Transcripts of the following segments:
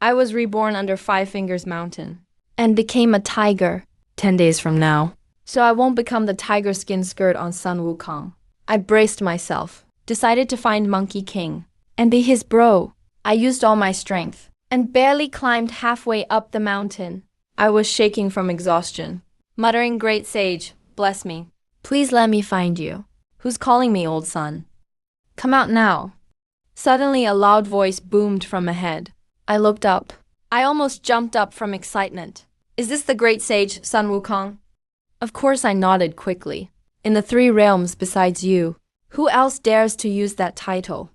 I was reborn under Five Fingers Mountain and became a tiger 10 days from now. So I won't become the tiger skin skirt on Sun Wukong. I braced myself, decided to find Monkey King and be his bro. I used all my strength and barely climbed halfway up the mountain. I was shaking from exhaustion, muttering, "Great sage, bless me. Please let me find you. Who's calling me, old son? Come out now." Suddenly, a loud voice boomed from ahead. I looked up. I almost jumped up from excitement. "Is this the great sage, Sun Wukong?" Of course, I nodded quickly. "In the three realms besides you, who else dares to use that title?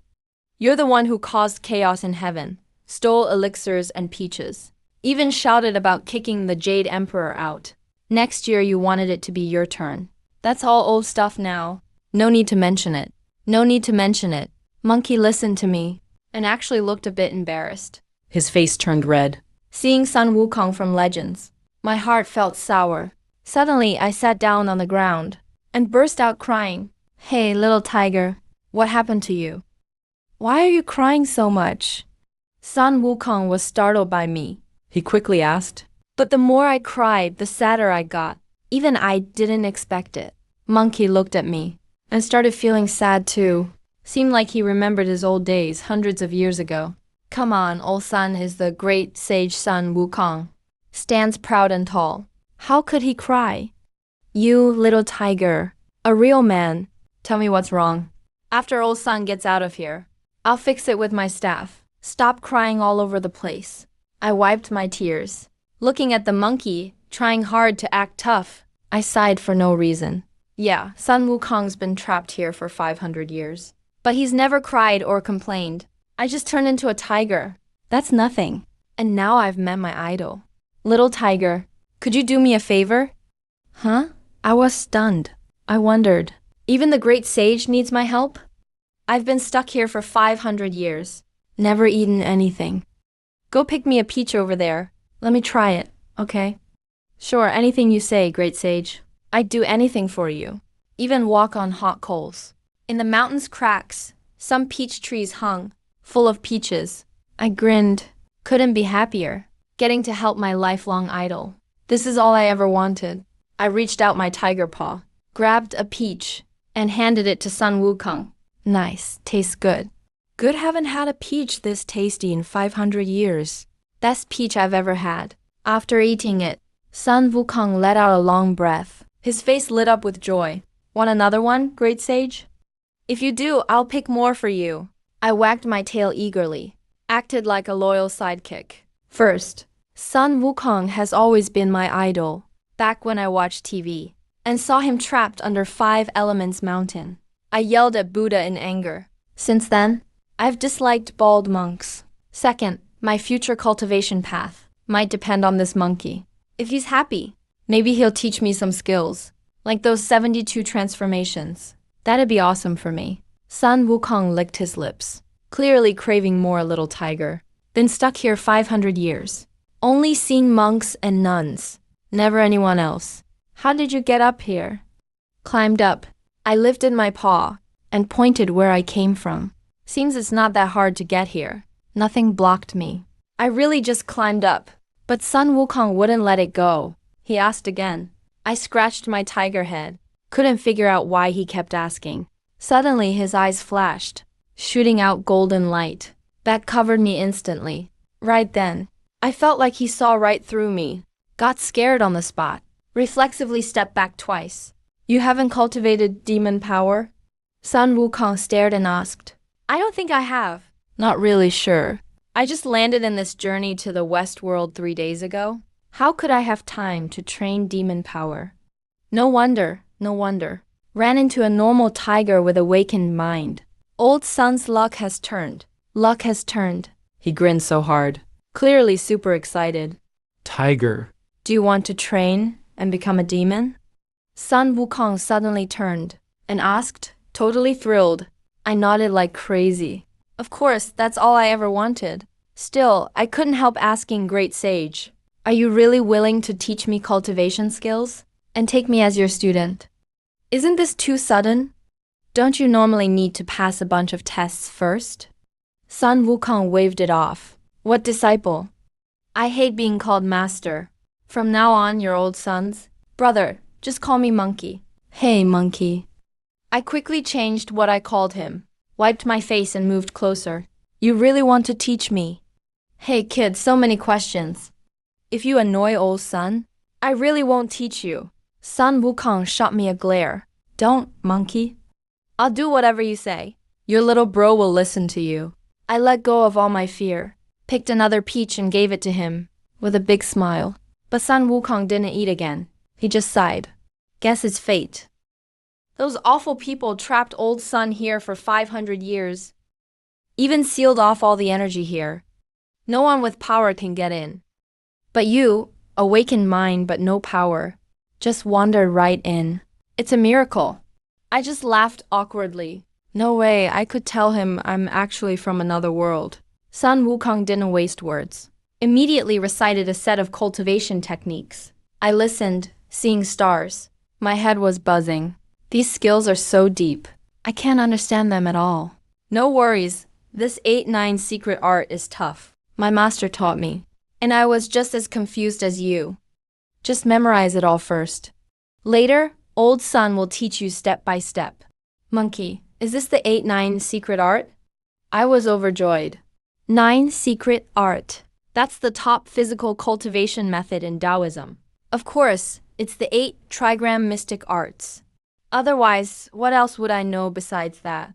You're the one who caused chaos in heaven, stole elixirs and peaches, even shouted about kicking the Jade Emperor out. Next year you wanted it to be your turn. That's all old stuff now. No need to mention it. No need to mention it." Monkey listened to me and actually looked a bit embarrassed. His face turned red. Seeing Sun Wukong from Legends, my heart felt sour. Suddenly, I sat down on the ground and burst out crying. "Hey, little tiger, what happened to you? Why are you crying so much?" Sun Wukong was startled by me. He quickly asked. But the more I cried, the sadder I got. Even I didn't expect it. Monkey looked at me and started feeling sad too. Seemed like he remembered his old days hundreds of years ago. "Come on, old son is the great sage Sun Wukong. Stands proud and tall. How could he cry?" "You, little tiger, a real man. Tell me what's wrong. After old son gets out of here, I'll fix it with my staff. Stop crying all over the place." I wiped my tears. Looking at the monkey, trying hard to act tough, I sighed for no reason. Yeah, Sun Wukong's been trapped here for 500 years. But he's never cried or complained. I just turned into a tiger. That's nothing. And now I've met my idol. "Little tiger, could you do me a favor?" Huh? I was stunned. I wondered, even the great sage needs my help? I've been stuck here for 500 years. Never eaten anything. Go pick me a peach over there. Let me try it, okay? Sure, anything you say, great sage. I'd do anything for you. Even walk on hot coals. In the mountain's cracks, some peach trees hung, full of peaches. I grinned. Couldn't be happier. Getting to help my lifelong idol. This is all I ever wanted. I reached out my tiger paw, grabbed a peach, and handed it to Sun Wukong. Nice, tastes good. Good, haven't had a peach this tasty in 500 years. Best peach I've ever had. After eating it, Sun Wukong let out a long breath. His face lit up with joy. Want another one, great sage? If you do, I'll pick more for you. I wagged my tail eagerly, acted like a loyal sidekick. First, Sun Wukong has always been my idol, back when I watched TV, and saw him trapped under 5 Elements Mountain. I yelled at Buddha in anger. Since then, I've disliked bald monks. Second, my future cultivation path might depend on this monkey. If he's happy, maybe he'll teach me some skills, like those 72 transformations. That'd be awesome for me. Sun Wukong licked his lips, clearly craving more, little tiger. Been stuck here 500 years. Only seen monks and nuns. Never anyone else. How did you get up here? Climbed up. I lifted my paw and pointed where I came from. Seems it's not that hard to get here. Nothing blocked me. I really just climbed up. But Sun Wukong wouldn't let it go. He asked again. I scratched my tiger head. Couldn't figure out why he kept asking. Suddenly his eyes flashed, shooting out golden light. That covered me instantly. Right then, I felt like he saw right through me. Got scared on the spot. Reflexively stepped back twice. You haven't cultivated demon power? Sun Wukong stared and asked. I don't think I have. Not really sure. I just landed in this journey to the West World 3 days ago. How could I have time to train demon power? No wonder. Ran into a normal tiger with awakened mind. Old Sun's luck has turned. He grinned so hard, clearly super excited. Tiger. Do you want to train and become a demon? Sun Wukong suddenly turned and asked, totally thrilled. I nodded like crazy. Of course, that's all I ever wanted. Still, I couldn't help asking great sage. Are you really willing to teach me cultivation skills and take me as your student? Isn't this too sudden? Don't you normally need to pass a bunch of tests first? Sun Wukong waved it off. What disciple? I hate being called master. From now on, your old sons. Brother, just call me Monkey. Hey, Monkey. I quickly changed what I called him, wiped my face and moved closer. You really want to teach me? Hey, kid, so many questions. If you annoy old son, I really won't teach you. Sun Wukong shot me a glare. Don't, Monkey. I'll do whatever you say. Your little bro will listen to you. I let go of all my fear, picked another peach and gave it to him, with a big smile. But Sun Wukong didn't eat again. He just sighed. Guess it's fate. Those awful people trapped old Sun here for 500 years. Even sealed off all the energy here. No one with power can get in. But you, awakened mind but no power, just wandered right in. It's a miracle. I just laughed awkwardly. No way, I could tell him I'm actually from another world. Sun Wukong didn't waste words. Immediately recited a set of cultivation techniques. I listened, seeing stars. My head was buzzing. These skills are so deep. I can't understand them at all. No worries, this 8-9 secret art is tough. My master taught me. And I was just as confused as you. Just memorize it all first. Later, old Sun will teach you step by step. Monkey, is this the 8-9 secret art? I was overjoyed. 9 secret art. That's the top physical cultivation method in Taoism. Of course, it's the 8 trigram mystic arts. Otherwise, what else would I know besides that?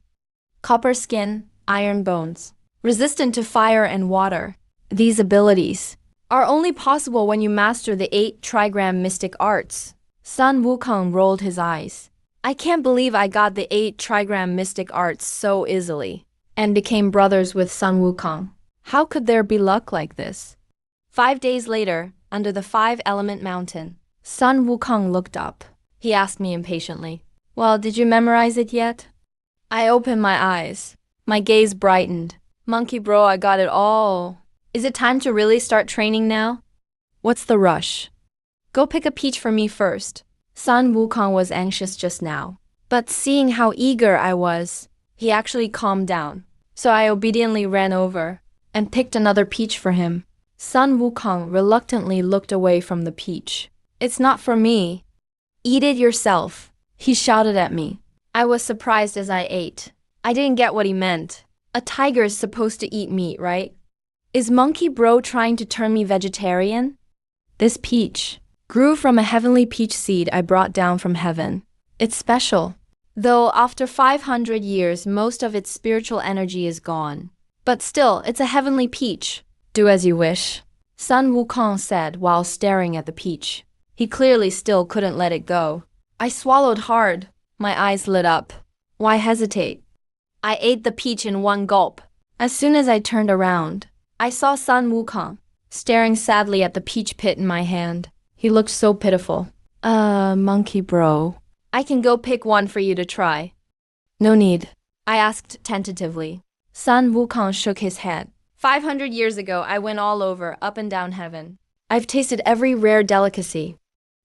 Copper skin, iron bones. Resistant to fire and water. These abilities are only possible when you master the 8 trigram mystic arts. Sun Wukong rolled his eyes. I can't believe I got the 8 trigram mystic arts so easily, and became brothers with Sun Wukong. How could there be luck like this? 5 days later, under the 5-element mountain, Sun Wukong looked up. He asked me impatiently, "Well, did you memorize it yet?" I opened my eyes. My gaze brightened. Monkey bro, I got it all. Is it time to really start training now? What's the rush? Go pick a peach for me first. Sun Wukong was anxious just now. But seeing how eager I was, he actually calmed down. So I obediently ran over and picked another peach for him. Sun Wukong reluctantly looked away from the peach. It's not for me. Eat it yourself, he shouted at me. I was surprised as I ate. I didn't get what he meant. A tiger is supposed to eat meat, right? Is Monkey Bro trying to turn me vegetarian? This peach grew from a heavenly peach seed I brought down from heaven. It's special. Though after 500 years, most of its spiritual energy is gone. But still, it's a heavenly peach. Do as you wish, Sun Wukong said while staring at the peach. He clearly still couldn't let it go. I swallowed hard. My eyes lit up. Why hesitate? I ate the peach in one gulp. As soon as I turned around, I saw Sun Wukong, staring sadly at the peach pit in my hand. He looked so pitiful. Monkey bro. I can go pick one for you to try. No need, I asked tentatively. Sun Wukong shook his head. 500 years ago, I went all over, up and down heaven. I've tasted every rare delicacy.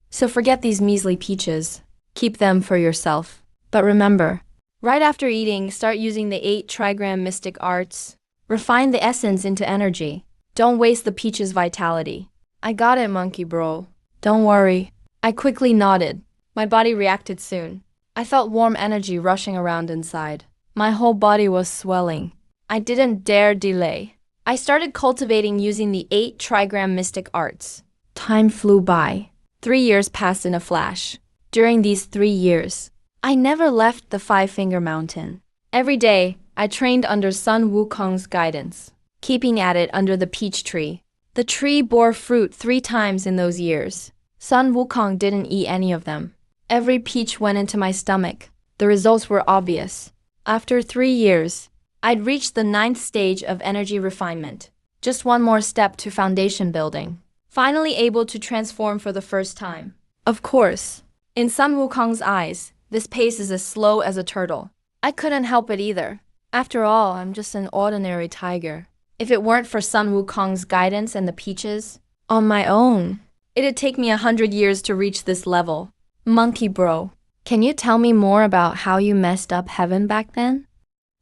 So forget these measly peaches. Keep them for yourself. But remember, right after eating, start using the 8 trigram mystic arts. Refine the essence into energy. Don't waste the peach's vitality. I got it, monkey bro. Don't worry. I quickly nodded. My body reacted soon. I felt warm energy rushing around inside. My whole body was swelling. I didn't dare delay. I started cultivating using the 8 trigram mystic arts. Time flew by. 3 years passed in a flash. During these 3 years, I never left the 5-finger mountain. Every day, I trained under Sun Wukong's guidance, keeping at it under the peach tree. The tree bore fruit 3 times in those years. Sun Wukong didn't eat any of them. Every peach went into my stomach. The results were obvious. After 3 years, I'd reached the 9th stage of energy refinement. Just one more step to foundation building. Finally able to transform for the first time. Of course, in Sun Wukong's eyes, this pace is as slow as a turtle. I couldn't help it either. After all, I'm just an ordinary tiger. If it weren't for Sun Wukong's guidance and the peaches, on my own, it'd take me 100 years to reach this level. Monkey bro, can you tell me more about how you messed up heaven back then?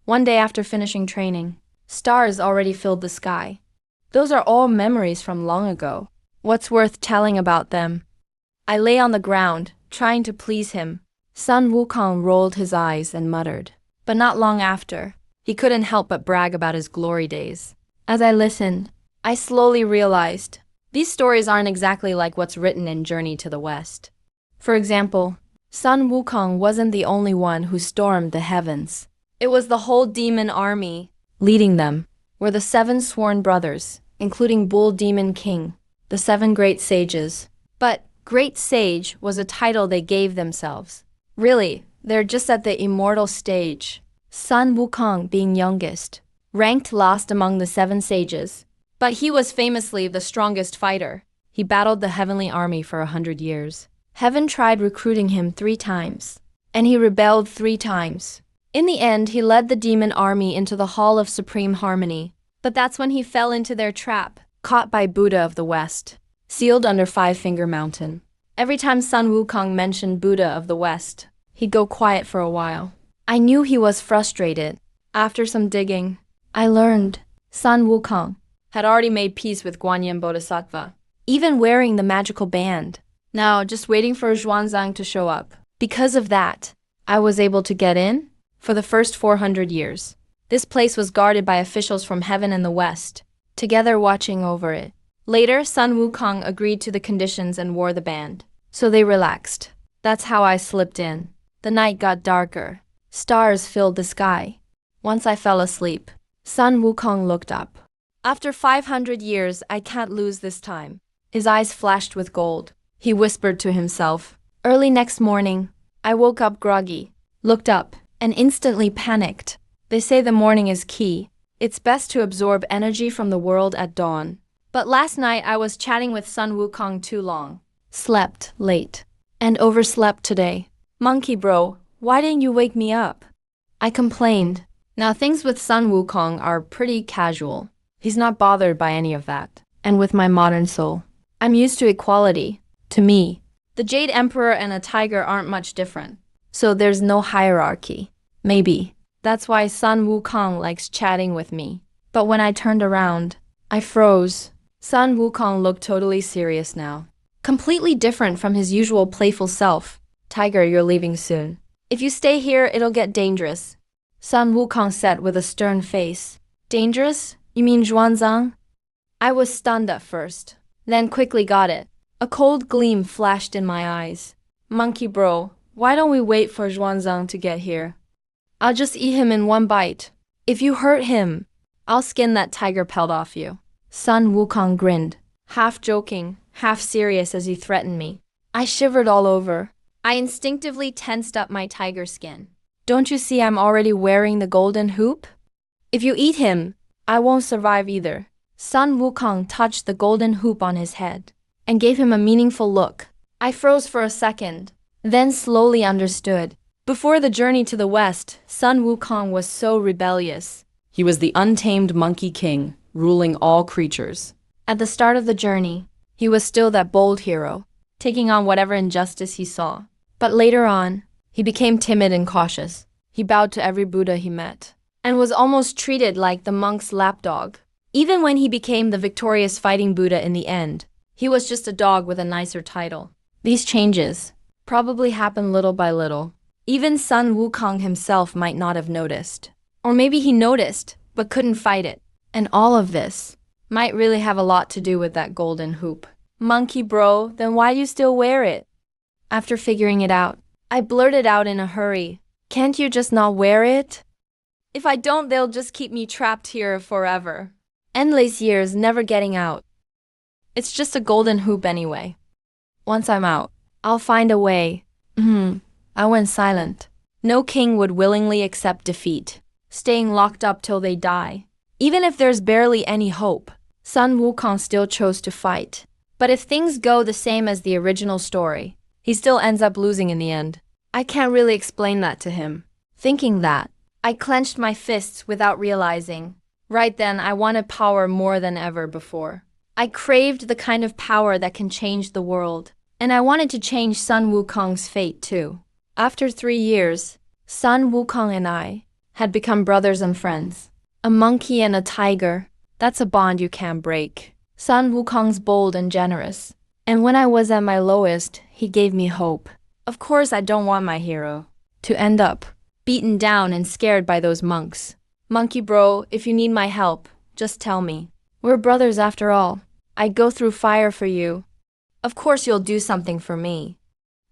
One day after finishing training, stars already filled the sky. Those are all memories from long ago. What's worth telling about them? I lay on the ground, trying to please him. Sun Wukong rolled his eyes and muttered. But not long after, he couldn't help but brag about his glory days. As I listened, I slowly realized these stories aren't exactly like what's written in Journey to the West. For example, Sun Wukong wasn't the only one who stormed the heavens. It was the whole demon army. Leading them were the 7 sworn brothers, including Bull Demon King, the 7 great sages. But Great Sage was a title they gave themselves. Really, they're just at the immortal stage. Sun Wukong, being youngest, ranked last among the 7 sages. But he was famously the strongest fighter. He battled the heavenly army for 100 years. Heaven tried recruiting him 3 times, and he rebelled 3 times. In the end, he led the demon army into the Hall of Supreme Harmony. But that's when he fell into their trap, caught by Buddha of the West, sealed under 5-Finger Mountain. Every time Sun Wukong mentioned Buddha of the West, he'd go quiet for a while. I knew he was frustrated. After some digging, I learned Sun Wukong had already made peace with Guanyin Bodhisattva, even wearing the magical band. Now, just waiting for Xuanzang to show up. Because of that, I was able to get in for the first 400 years. This place was guarded by officials from heaven and the west, together watching over it. Later, Sun Wukong agreed to the conditions and wore the band. So they relaxed. That's how I slipped in. The night got darker. Stars filled the sky. Once I fell asleep, Sun Wukong looked up. After 500 years, I can't lose this time. His eyes flashed with gold. He whispered to himself. Early next morning, I woke up groggy, looked up, and instantly panicked. They say the morning is key. It's best to absorb energy from the world at dawn. But last night I was chatting with Sun Wukong too long. Slept late. And overslept today. Monkey bro, why didn't you wake me up? I complained. Now things with Sun Wukong are pretty casual. He's not bothered by any of that. And with my modern soul, I'm used to equality. To me, the Jade Emperor and a tiger aren't much different. So there's no hierarchy. Maybe that's why Sun Wukong likes chatting with me. But when I turned around, I froze. Sun Wukong looked totally serious now. Completely different from his usual playful self. Tiger, you're leaving soon. If you stay here, it'll get dangerous. Sun Wukong said with a stern face. Dangerous? You mean Xuanzang? I was stunned at first, then quickly got it. A cold gleam flashed in my eyes. Monkey bro, why don't we wait for Xuanzang to get here? I'll just eat him in one bite. If you hurt him, I'll skin that tiger pelt off you. Sun Wukong grinned, half joking, half serious as he threatened me. I shivered all over. I instinctively tensed up my tiger skin. Don't you see I'm already wearing the golden hoop? If you eat him, I won't survive either. Sun Wukong touched the golden hoop on his head and gave him a meaningful look. I froze for a second, then slowly understood. Before the journey to the west, Sun Wukong was so rebellious. He was the untamed monkey king, ruling all creatures. At the start of the journey, he was still that bold hero, taking on whatever injustice he saw. But later on, he became timid and cautious. He bowed to every Buddha he met, and was almost treated like the monk's lapdog. Even when he became the victorious fighting Buddha in the end, he was just a dog with a nicer title. These changes probably happened little by little. Even Sun Wukong himself might not have noticed. Or maybe he noticed, but couldn't fight it. And all of this might really have a lot to do with that golden hoop. Monkey bro, then why do you still wear it? After figuring it out, I blurted out in a hurry. Can't you just not wear it? If I don't, they'll just keep me trapped here forever. Endless years, never getting out. It's just a golden hoop anyway. Once I'm out, I'll find a way. I went silent. No king would willingly accept defeat, staying locked up till they die. Even if there's barely any hope, Sun Wukong still chose to fight. But if things go the same as the original story, he still ends up losing in the end. I can't really explain that to him. Thinking that, I clenched my fists without realizing. Right then, I wanted power more than ever before. I craved the kind of power that can change the world. And I wanted to change Sun Wukong's fate too. After 3 years, Sun Wukong and I had become brothers and friends. A monkey and a tiger. That's a bond you can't break. Sun Wukong's bold and generous. And when I was at my lowest, he gave me hope. Of course, I don't want my hero to end up beaten down and scared by those monks. Monkey bro, if you need my help, just tell me. We're brothers after all. I'd go through fire for you. Of course you'll do something for me.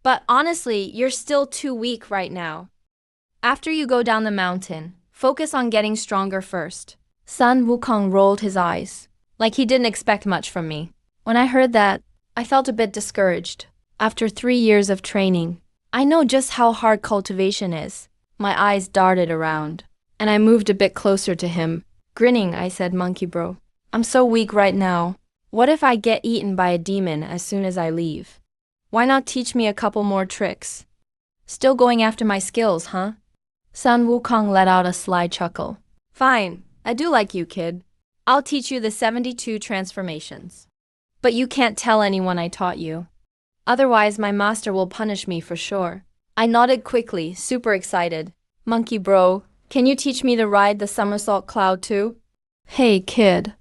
But honestly, you're still too weak right now. After you go down the mountain, focus on getting stronger first. Sun Wukong rolled his eyes, like he didn't expect much from me. When I heard that, I felt a bit discouraged. After 3 years of training, I know just how hard cultivation is. My eyes darted around, and I moved a bit closer to him. Grinning, I said, Monkey bro, I'm so weak right now. What if I get eaten by a demon as soon as I leave? Why not teach me a couple more tricks? Still going after my skills, huh? Sun Wukong let out a sly chuckle. Fine, I do like you, kid. I'll teach you the 72 transformations. But you can't tell anyone I taught you. Otherwise, my master will punish me for sure. I nodded quickly, super excited. Monkey bro, can you teach me to ride the somersault cloud too? Hey, kid.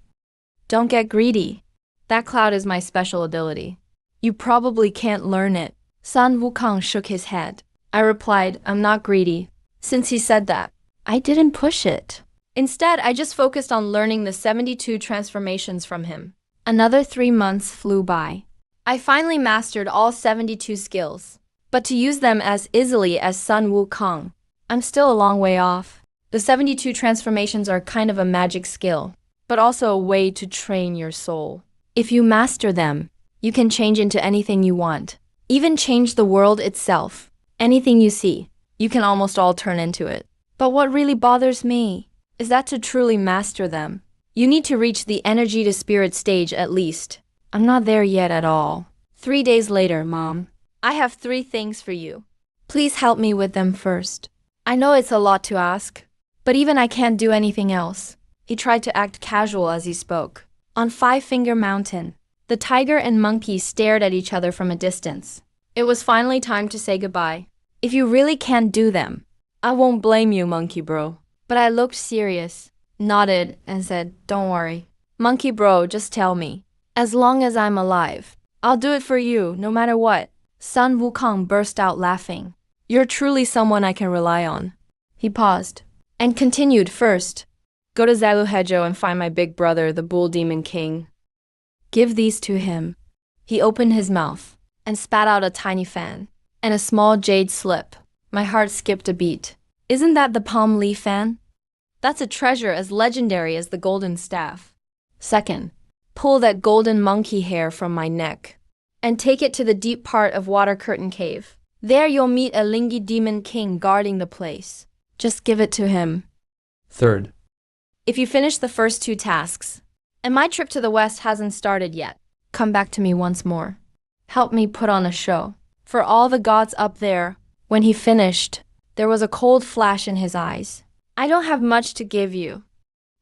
Don't get greedy. That cloud is my special ability. You probably can't learn it. Sun Wukong shook his head. I replied, I'm not greedy. Since he said that, I didn't push it. Instead, I just focused on learning the 72 transformations from him. Another 3 months flew by. I finally mastered all 72 skills. But to use them as easily as Sun Wukong, I'm still a long way off. The 72 transformations are kind of a magic skill, but also a way to train your soul. If you master them, you can change into anything you want. Even change the world itself. Anything you see, you can almost all turn into it. But what really bothers me is that to truly master them, you need to reach the energy to spirit stage at least. I'm not there yet at all. 3 days later, Mom, I have 3 things for you. Please help me with them first. I know it's a lot to ask, but even I can't do anything else. He tried to act casual as he spoke. On Five Finger Mountain, the tiger and monkey stared at each other from a distance. It was finally time to say goodbye. If you really can't do them, I won't blame you, Monkey bro. But I looked serious, nodded, and said, don't worry. Monkey bro, just tell me. As long as I'm alive, I'll do it for you, no matter what. Sun Wukong burst out laughing. You're truly someone I can rely on. He paused, and continued first. Go to Zaluhejo and find my big brother, the Bull Demon King. Give these to him. He opened his mouth, and spat out a tiny fan, and a small jade slip. My heart skipped a beat. Isn't that the palm leaf fan? That's a treasure as legendary as the golden staff. Second, pull that golden monkey hair from my neck and take it to the deep part of Water Curtain Cave. There you'll meet a Lingi Demon King guarding the place. Just give it to him. Third, if you finish the first 2 tasks, and my trip to the west hasn't started yet, come back to me once more. Help me put on a show for all the gods up there. When he finished, there was a cold flash in his eyes. I don't have much to give you,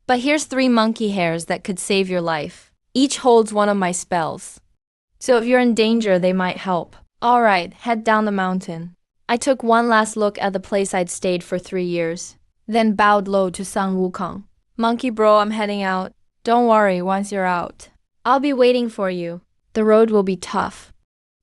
but here's 3 monkey hairs that could save your life. Each holds one of my spells. So if you're in danger, they might help. All right, head down the mountain. I took one last look at the place I'd stayed for 3 years, then bowed low to Sun Wukong. Monkey bro, I'm heading out. Don't worry once you're out. I'll be waiting for you. The road will be tough,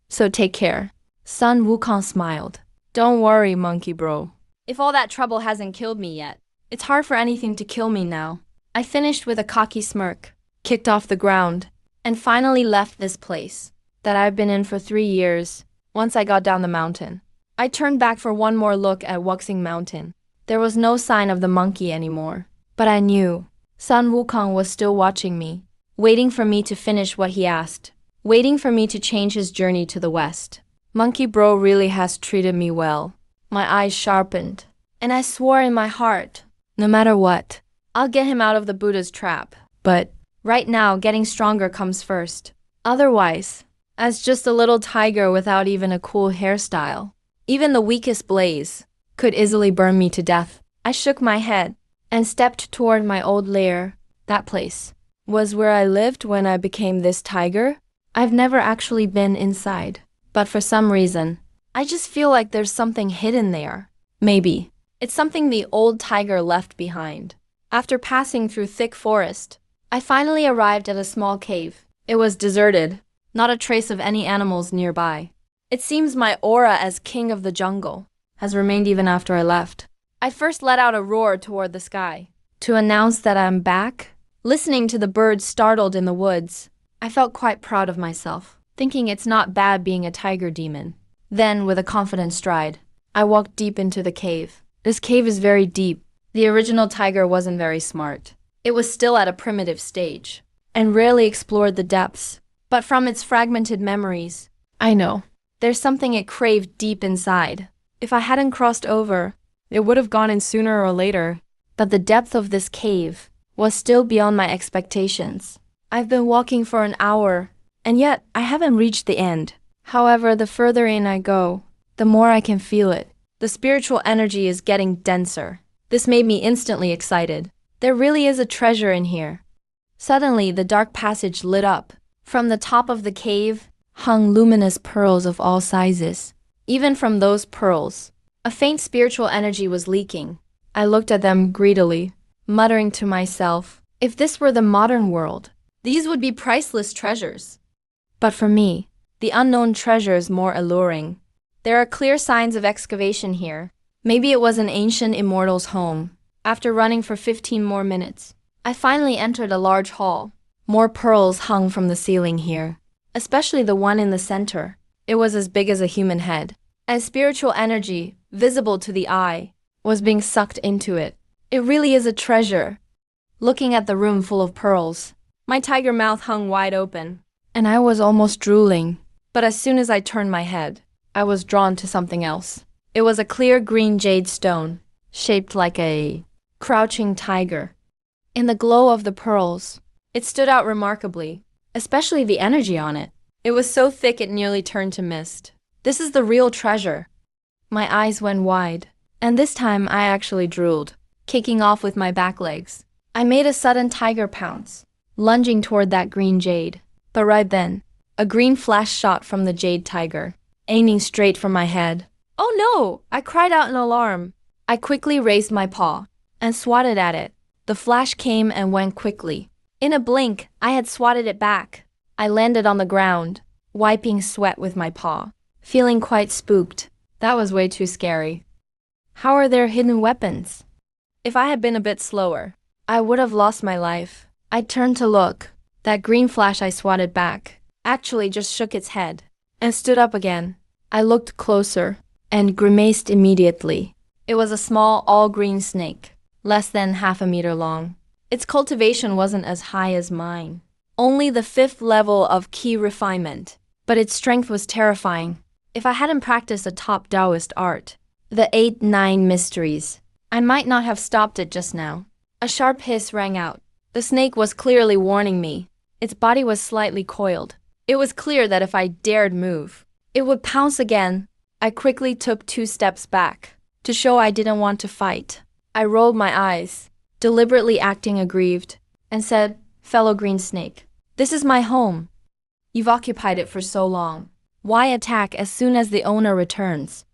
so take care. Sun Wukong smiled. Don't worry, monkey bro. If all that trouble hasn't killed me yet, it's hard for anything to kill me now. I finished with a cocky smirk, kicked off the ground, and finally left this place that I've been in for 3 years. Once I got down the mountain, I turned back for one more look at Wuxing Mountain. There was no sign of the monkey anymore, but I knew Sun Wukong was still watching me, waiting for me to finish what he asked, waiting for me to change his journey to the west. Monkey bro really has treated me well. My eyes sharpened, and I swore in my heart, no matter what, I'll get him out of the Buddha's trap. But right now, getting stronger comes first. Otherwise, as just a little tiger without even a cool hairstyle, even the weakest blaze could easily burn me to death. I shook my head and stepped toward my old lair. That place was where I lived when I became this tiger. I've never actually been inside, but for some reason, I just feel like there's something hidden there. Maybe it's something the old tiger left behind. After passing through thick forest, I finally arrived at a small cave. It was deserted, not a trace of any animals nearby. It seems my aura as king of the jungle has remained even after I left. I first let out a roar toward the sky to announce that I'm back. Listening to the birds startled in the woods, I felt quite proud of myself, thinking it's not bad being a tiger demon. Then, with a confident stride, I walked deep into the cave. This cave is very deep. The original tiger wasn't very smart. It was still at a primitive stage and rarely explored the depths. But from its fragmented memories, I know there's something it craved deep inside. If I hadn't crossed over, it would have gone in sooner or later. But the depth of this cave was still beyond my expectations. I've been walking for an hour, and yet I haven't reached the end. However, the further in I go, the more I can feel it. The spiritual energy is getting denser. This made me instantly excited. There really is a treasure in here. Suddenly, the dark passage lit up. From the top of the cave hung luminous pearls of all sizes. Even from those pearls, a faint spiritual energy was leaking. I looked at them greedily, muttering to myself, if this were the modern world, these would be priceless treasures. But for me, the unknown treasure is more alluring. There are clear signs of excavation here. Maybe it was an ancient immortal's home. After running for 15 more minutes, I finally entered a large hall. More pearls hung from the ceiling here, especially the one in the center. It was as big as a human head. As spiritual energy, visible to the eye, was being sucked into it. It really is a treasure. Looking at the room full of pearls, my tiger mouth hung wide open, and I was almost drooling. But as soon as I turned my head, I was drawn to something else. It was a clear green jade stone, shaped like a crouching tiger. In the glow of the pearls, it stood out remarkably, especially the energy on it. It was so thick it nearly turned to mist. This is the real treasure. My eyes went wide, and this time I actually drooled, kicking off with my back legs. I made a sudden tiger pounce, lunging toward that green jade. But right then, a green flash shot from the jade tiger, aiming straight for my head. Oh no! I cried out in alarm. I quickly raised my paw and swatted at it. The flash came and went quickly. In a blink, I had swatted it back. I landed on the ground, wiping sweat with my paw, feeling quite spooked. That was way too scary. How are there hidden weapons? If I had been a bit slower, I would have lost my life. I turned to look. That green flash I swatted back actually just shook its head and stood up again. I looked closer and grimaced immediately. It was a small, all-green snake, less than half a meter long. Its cultivation wasn't as high as mine, only the 5th level of key refinement, but its strength was terrifying. If I hadn't practiced a top Taoist art, the 8-9 mysteries, I might not have stopped it just now. A sharp hiss rang out. The snake was clearly warning me. Its body was slightly coiled. It was clear that if I dared move, it would pounce again. I quickly took 2 steps back to show I didn't want to fight. I rolled my eyes, deliberately acting aggrieved, and said, "Fellow green snake, this is my home. You've occupied it for so long. Why attack as soon as the owner returns?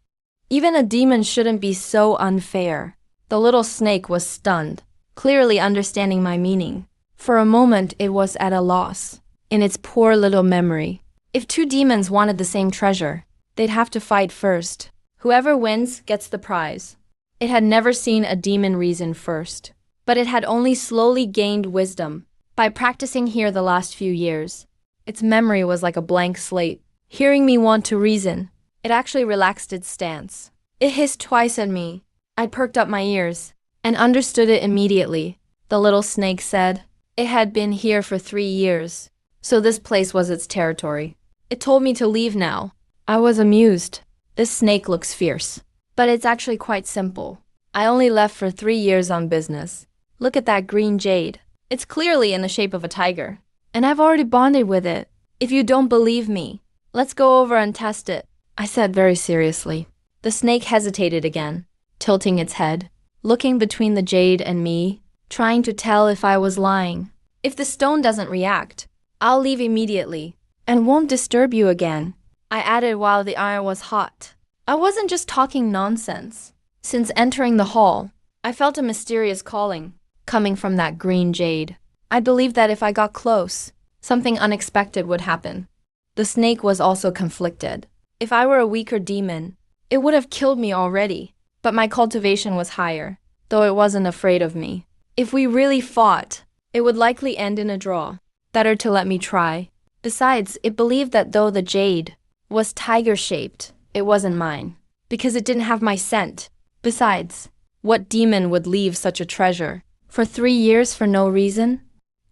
Even a demon shouldn't be so unfair." The little snake was stunned, clearly understanding my meaning. For a moment, it was at a loss, in its poor little memory. If 2 demons wanted the same treasure, they'd have to fight first. Whoever wins gets the prize. It had never seen a demon reason first, but it had only slowly gained wisdom by practicing here the last few years. Its memory was like a blank slate. Hearing me want to reason, it actually relaxed its stance. It hissed twice at me. I perked up my ears and understood it immediately. The little snake said it had been here for 3 years, so this place was its territory. It told me to leave now. I was amused. This snake looks fierce, but it's actually quite simple. I only left for 3 years on business. Look at that green jade. It's clearly in the shape of a tiger, and I've already bonded with it. If you don't believe me, let's go over and test it, I said very seriously. The snake hesitated again, tilting its head, looking between the jade and me, trying to tell if I was lying. If the stone doesn't react, I'll leave immediately and won't disturb you again, I added while the iron was hot. I wasn't just talking nonsense. Since entering the hall, I felt a mysterious calling coming from that green jade. I believed that if I got close, something unexpected would happen. The snake was also conflicted. If I were a weaker demon, it would have killed me already, but my cultivation was higher, though it wasn't afraid of me. If we really fought, it would likely end in a draw. Better to let me try. Besides, it believed that though the jade was tiger-shaped, it wasn't mine, because it didn't have my scent. Besides, what demon would leave such a treasure for 3 years for no reason?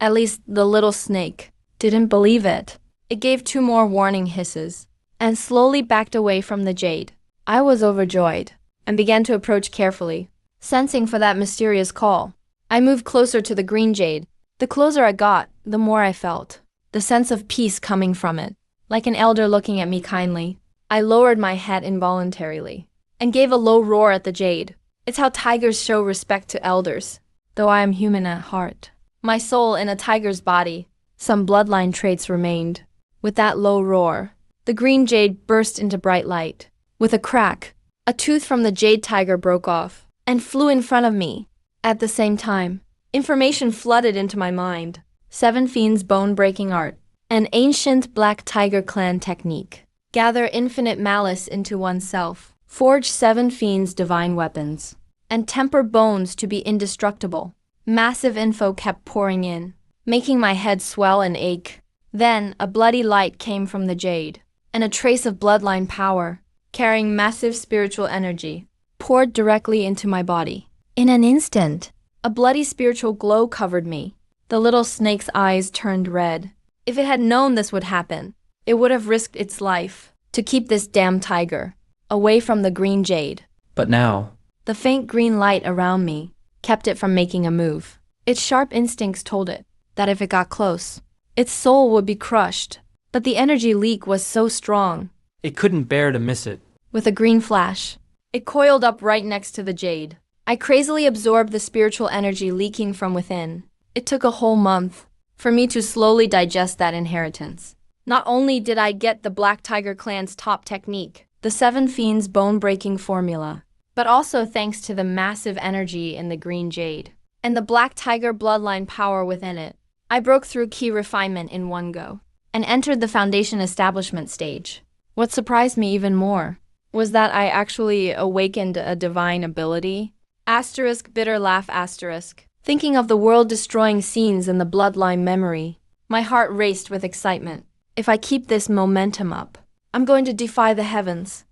At least the little snake didn't believe it. It gave 2 more warning hisses and slowly backed away from the jade. I was overjoyed and began to approach carefully, sensing for that mysterious call. I moved closer to the green jade. The closer I got, the more I felt the sense of peace coming from it, like an elder looking at me kindly. I lowered my head involuntarily and gave a low roar at the jade. It's how tigers show respect to elders, though I am human at heart. My soul in a tiger's body, some bloodline traits remained. With that low roar, the green jade burst into bright light. With a crack, a tooth from the jade tiger broke off and flew in front of me. At the same time, information flooded into my mind. 7 Fiends' bone-breaking art, an ancient black tiger clan technique. Gather infinite malice into oneself. Forge 7 Fiends' divine weapons, and temper bones to be indestructible. Massive info kept pouring in, making my head swell and ache. Then, a bloody light came from the jade, and a trace of bloodline power, carrying massive spiritual energy, poured directly into my body. In an instant, a bloody spiritual glow covered me. The little snake's eyes turned red. If it had known this would happen, it would have risked its life to keep this damn tiger away from the green jade. But now, the faint green light around me kept it from making a move. Its sharp instincts told it that if it got close, its soul would be crushed. But the energy leak was so strong, it couldn't bear to miss it. With a green flash, it coiled up right next to the jade. I crazily absorbed the spiritual energy leaking from within. It took a whole month for me to slowly digest that inheritance. Not only did I get the Black Tiger clan's top technique, the 7 Fiends' bone-breaking formula, but also thanks to the massive energy in the green jade and the Black Tiger bloodline power within it, I broke through key refinement in one go and entered the foundation establishment stage. What surprised me even more was that I actually awakened a divine ability. Asterisk bitter laugh asterisk. Thinking of the world-destroying scenes in the bloodline memory, my heart raced with excitement. If I keep this momentum up, I'm going to defy the heavens.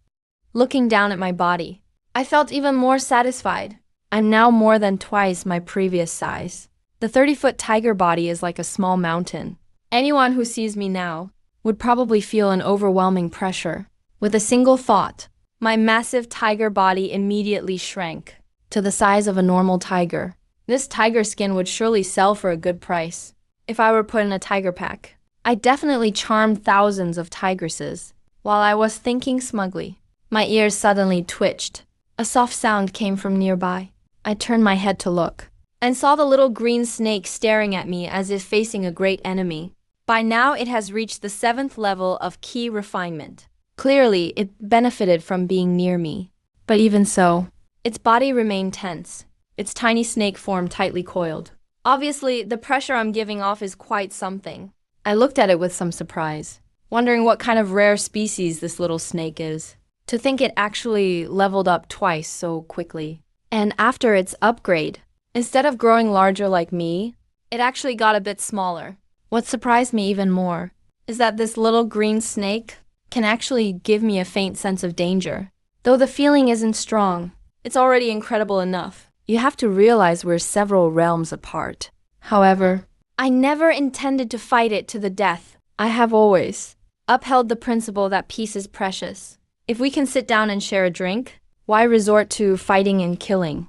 Looking down at my body, I felt even more satisfied. I'm now more than twice my previous size. The 30-foot tiger body is like a small mountain. Anyone who sees me now would probably feel an overwhelming pressure. With a single thought, my massive tiger body immediately shrank to the size of a normal tiger. This tiger skin would surely sell for a good price if I were put in a tiger pack. I definitely charmed thousands of tigresses. While I was thinking smugly, my ears suddenly twitched. A soft sound came from nearby. I turned my head to look and saw the little green snake staring at me as if facing a great enemy. By now, it has reached the 7th level of key refinement. Clearly, it benefited from being near me. But even so, its body remained tense, its tiny snake form tightly coiled. Obviously, the pressure I'm giving off is quite something. I looked at it with some surprise, wondering what kind of rare species this little snake is. To think it actually leveled up twice so quickly. And after its upgrade, instead of growing larger like me, it actually got a bit smaller. What surprised me even more is that this little green snake can actually give me a faint sense of danger. Though the feeling isn't strong, it's already incredible enough. You have to realize we're several realms apart. However, I never intended to fight it to the death. I have always upheld the principle that peace is precious. If we can sit down and share a drink, why resort to fighting and killing?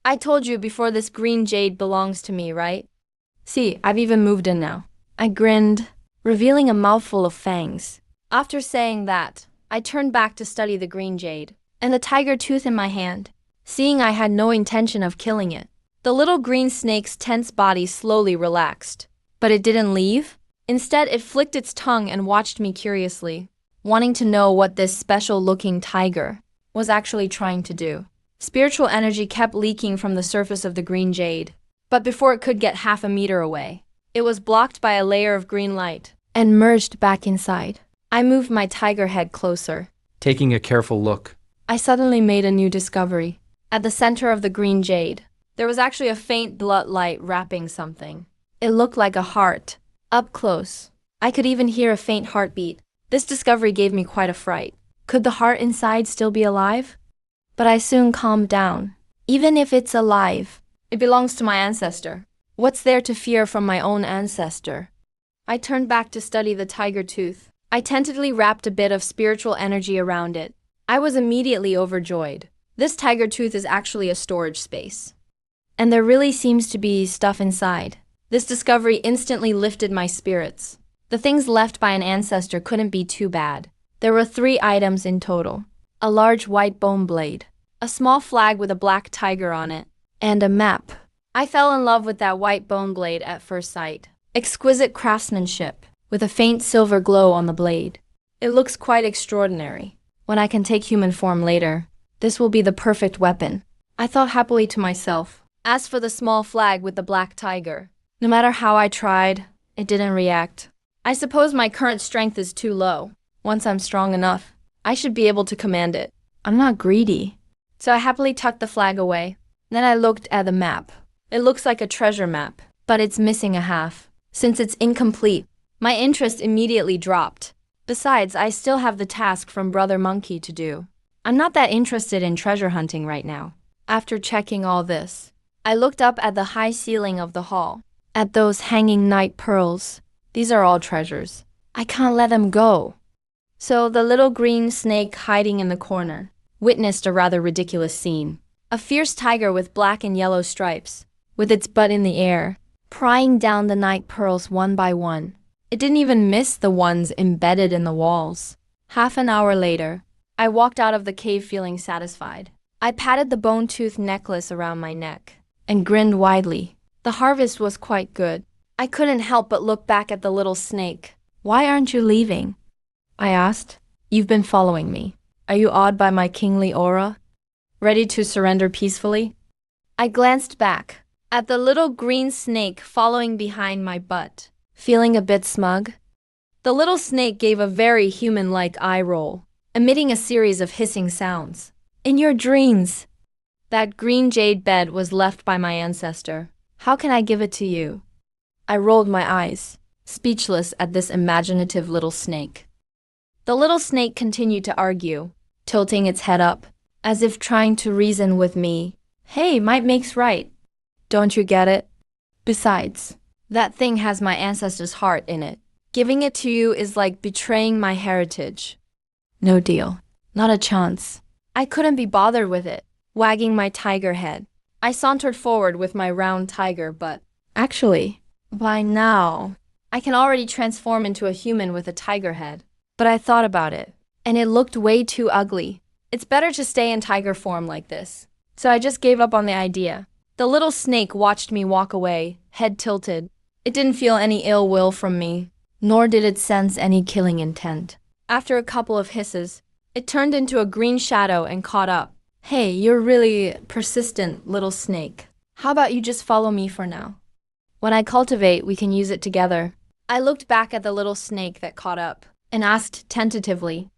I told you before, this green jade belongs to me, right? See, I've even moved in now. I grinned, revealing a mouthful of fangs. After saying that, I turned back to study the green jade and the tiger tooth in my hand. Seeing I had no intention of killing it, the little green snake's tense body slowly relaxed. But it didn't leave. Instead, it flicked its tongue and watched me curiously, wanting to know what this special-looking tiger was actually trying to do. Spiritual energy kept leaking from the surface of the green jade, but before it could get half a meter away, It was blocked by a layer of green light and merged back inside. I moved my tiger head closer. Taking a careful look. I suddenly made a new discovery. At the center of the green jade, there was actually a faint blood light wrapping something. It looked like a heart. Up close, I could even hear a faint heartbeat. This discovery gave me quite a fright. Could the heart inside still be alive? But I soon calmed down. Even if it's alive, it belongs to my ancestor. What's there to fear from my own ancestor? I turned back to study the tiger tooth. I tentatively wrapped a bit of spiritual energy around it. I was immediately overjoyed. This tiger tooth is actually a storage space. And there really seems to be stuff inside. This discovery instantly lifted my spirits. The things left by an ancestor couldn't be too bad. There were 3 items in total. A large white bone blade, a small flag with a black tiger on it, and a map. I fell in love with that white bone blade at first sight. Exquisite craftsmanship, with a faint silver glow on the blade. It looks quite extraordinary. When I can take human form later, this will be the perfect weapon. I thought happily to myself. As for the small flag with the black tiger, no matter how I tried, it didn't react. I suppose my current strength is too low. Once I'm strong enough, I should be able to command it. I'm not greedy. So I happily tucked the flag away. Then I looked at the map. It looks like a treasure map, but it's missing a half. Since it's incomplete, my interest immediately dropped. Besides, I still have the task from Brother Monkey to do. I'm not that interested in treasure hunting right now. After checking all this, I looked up at the high ceiling of the hall, at those hanging night pearls. These are all treasures. I can't let them go. So the little green snake hiding in the corner witnessed a rather ridiculous scene. A fierce tiger with black and yellow stripes, with its butt in the air, prying down the night pearls one by one. It didn't even miss the ones embedded in the walls. Half an hour later, I walked out of the cave feeling satisfied. I patted the bone-tooth necklace around my neck and grinned widely. The harvest was quite good. I couldn't help but look back at the little snake. "Why aren't you leaving?" I asked. "You've been following me. Are you awed by my kingly aura? Ready to surrender peacefully?" I glanced back at the little green snake following behind my butt, feeling a bit smug. The little snake gave a very human-like eye roll, emitting a series of hissing sounds. "In your dreams, that green jade bed was left by my ancestor. How can I give it to you?" I rolled my eyes, speechless at this imaginative little snake. The little snake continued to argue, tilting its head up, as if trying to reason with me. "Hey, might makes right. Don't you get it? Besides, that thing has my ancestor's heart in it. Giving it to you is like betraying my heritage. No deal. Not a chance." I couldn't be bothered with it. Wagging my tiger head, I sauntered forward with my round tiger butt. Actually, by now, I can already transform into a human with a tiger head. But I thought about it, and it looked way too ugly. It's better to stay in tiger form like this. So I just gave up on the idea. The little snake watched me walk away, head tilted. It didn't feel any ill will from me, nor did it sense any killing intent. After a couple of hisses, it turned into a green shadow and caught up. "Hey, you're really persistent, little snake. How about you just follow me for now? When I cultivate, we can use it together." I looked back at the little snake that caught up and asked tentatively.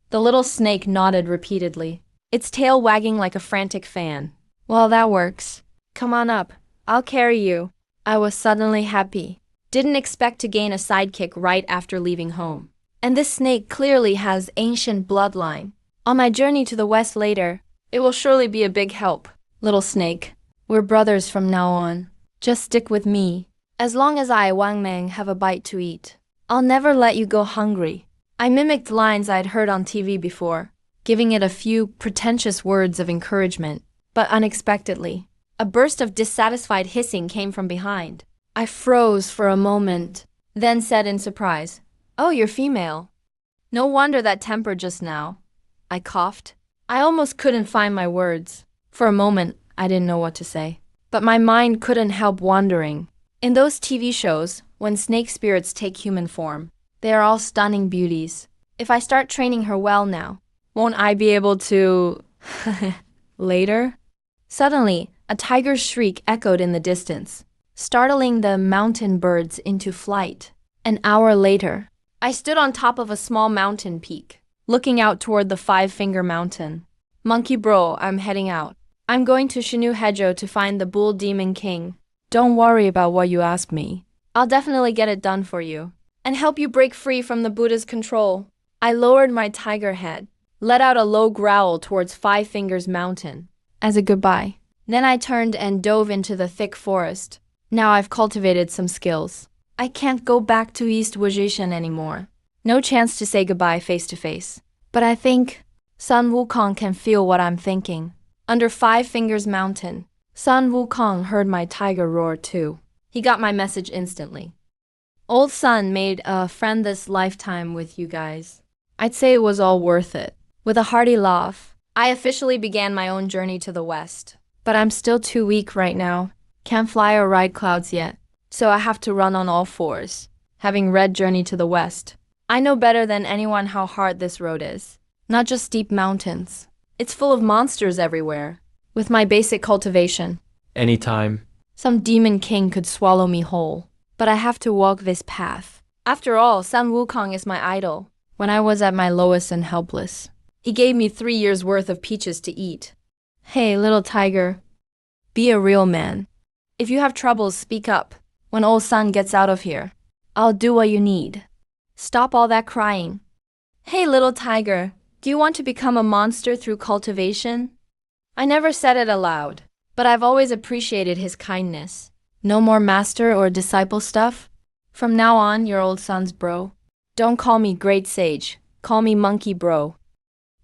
The little snake nodded repeatedly, its tail wagging like a frantic fan. "Well, that works. Come on up. I'll carry you." I was suddenly happy. Didn't expect to gain a sidekick right after leaving home. And this snake clearly has ancient bloodline. On my journey to the west later, it will surely be a big help. "Little snake, we're brothers from now on. Just stick with me. As long as I, Wang Meng, have a bite to eat, I'll never let you go hungry." I mimicked lines I'd heard on TV before, giving it a few pretentious words of encouragement. But unexpectedly, a burst of dissatisfied hissing came from behind. I froze for a moment, then said in surprise, "Oh, you're female. No wonder that temper just now." I coughed. I almost couldn't find my words. For a moment, I didn't know what to say. But my mind couldn't help wandering. In those TV shows, when snake spirits take human form, they are all stunning beauties. If I start training her well now, won't I be able to... later? Suddenly, a tiger's shriek echoed in the distance. startling the mountain birds into flight. An hour later, I stood on top of a small mountain peak, looking out toward the Five-Finger Mountain. Monkey bro, I'm heading out. I'm going to Shinu Hejo to find the Bull Demon King. Don't worry about what you ask me. I'll definitely get it done for you, and help you break free from the Buddha's control. I lowered my tiger head, let out a low growl towards Five Fingers Mountain as a goodbye. Then I turned and dove into the thick forest. Now I've cultivated some skills. I can't go back to East Wujishan anymore. No chance to say goodbye face to face. But I think Sun Wukong can feel what I'm thinking. Under Five Fingers Mountain, Sun Wukong heard my tiger roar too. He got my message instantly. Old Sun made a friend this lifetime with you guys. I'd say it was all worth it. With a hearty laugh, I officially began my own journey to the west. But I'm still too weak right now. Can't fly or ride clouds yet. So I have to run on all fours. Having read Journey to the West, I know better than anyone how hard this road is. Not just steep mountains. It's full of monsters everywhere. With my basic cultivation, Anytime. some demon king could swallow me whole. But I have to walk this path. After all, Sun Wukong is my idol. When I was at my lowest and helpless, he gave me 3 years' worth of peaches to eat. Hey, little tiger. Be a real man. If you have troubles, speak up. When old Sun gets out of here, I'll do what you need. Stop all that crying. Hey, little tiger. Do you want to become a monster through cultivation? I never said it aloud, but I've always appreciated his kindness. No more master or disciple stuff? From now on, your old son's bro. Don't call me great sage. Call me monkey bro.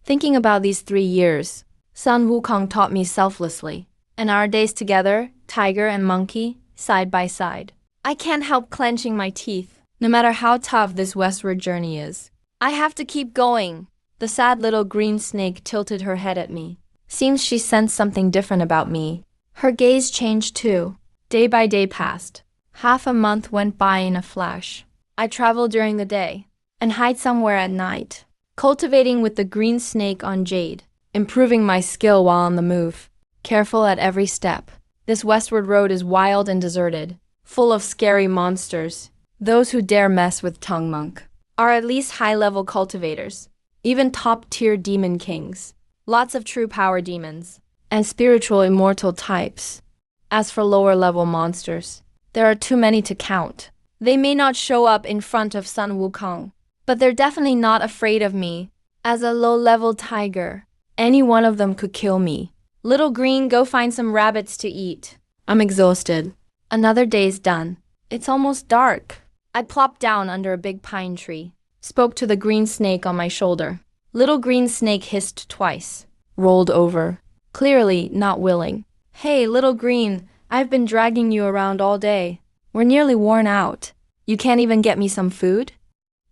Thinking about these 3 years, Sun Wukong taught me selflessly. And our days together, tiger and monkey, side by side. I can't help clenching my teeth, no matter how tough this westward journey is. I have to keep going. The sad little green snake tilted her head at me. Seems she sensed something different about me. Her gaze changed too. Day by day passed. Half a month went by in a flash. I traveled during the day and hide somewhere at night, cultivating with the green snake on jade, improving my skill while on the move. Careful at every step. This westward road is wild and deserted, full of scary monsters. Those who dare mess with Tongue Monk are at least high-level cultivators, even top-tier demon kings, lots of true power demons, and spiritual immortal types. As for lower-level monsters, there are too many to count. They may not show up in front of Sun Wukong, but they're definitely not afraid of me. As a low-level tiger, any one of them could kill me. Little Green, go find some rabbits to eat. I'm exhausted. Another day's done. It's almost dark. I plopped down under a big pine tree, spoke to the green snake on my shoulder. Little green snake hissed twice, rolled over, clearly not willing. Hey, little green, I've been dragging you around all day. We're nearly worn out. You can't even get me some food?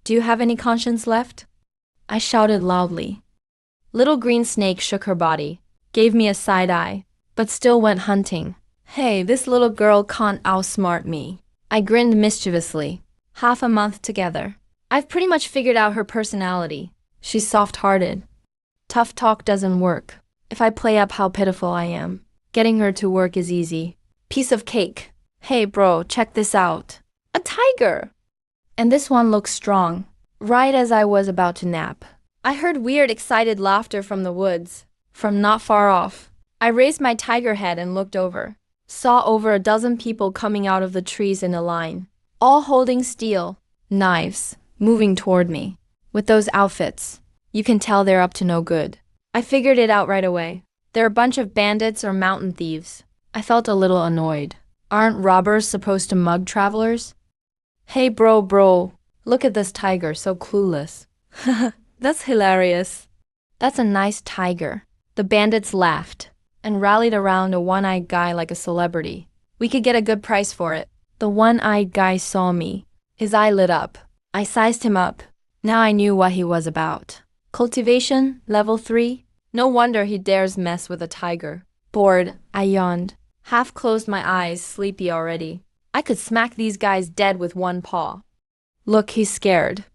Do you have any conscience left? I shouted loudly. Little green snake shook her body, gave me a side eye, but still went hunting. Hey, this little girl can't outsmart me. I grinned mischievously. Half a month together. I've pretty much figured out her personality. She's soft-hearted. Tough talk doesn't work. If I play up how pitiful I am, getting her to work is easy. Piece of cake. Hey bro, check this out. A tiger! And this one looks strong. Right as I was about to nap, I heard weird, excited laughter from the woods. From not far off, I raised my tiger head and looked over. Saw over a dozen people coming out of the trees in a line, all holding steel, knives, moving toward me. With those outfits, you can tell they're up to no good. I figured it out right away. They're a bunch of bandits or mountain thieves. I felt a little annoyed. Aren't robbers supposed to mug travelers? Hey bro, look at this tiger, so clueless. That's hilarious. That's a nice tiger. The bandits laughed and rallied around a one-eyed guy like a celebrity. We could get a good price for it. The one-eyed guy saw me. His eye lit up. I sized him up. Now I knew what he was about. Cultivation, level 3? No wonder he dares mess with a tiger. Bored, I yawned. Half closed my eyes, sleepy already. I could smack these guys dead with one paw. Look, he's scared.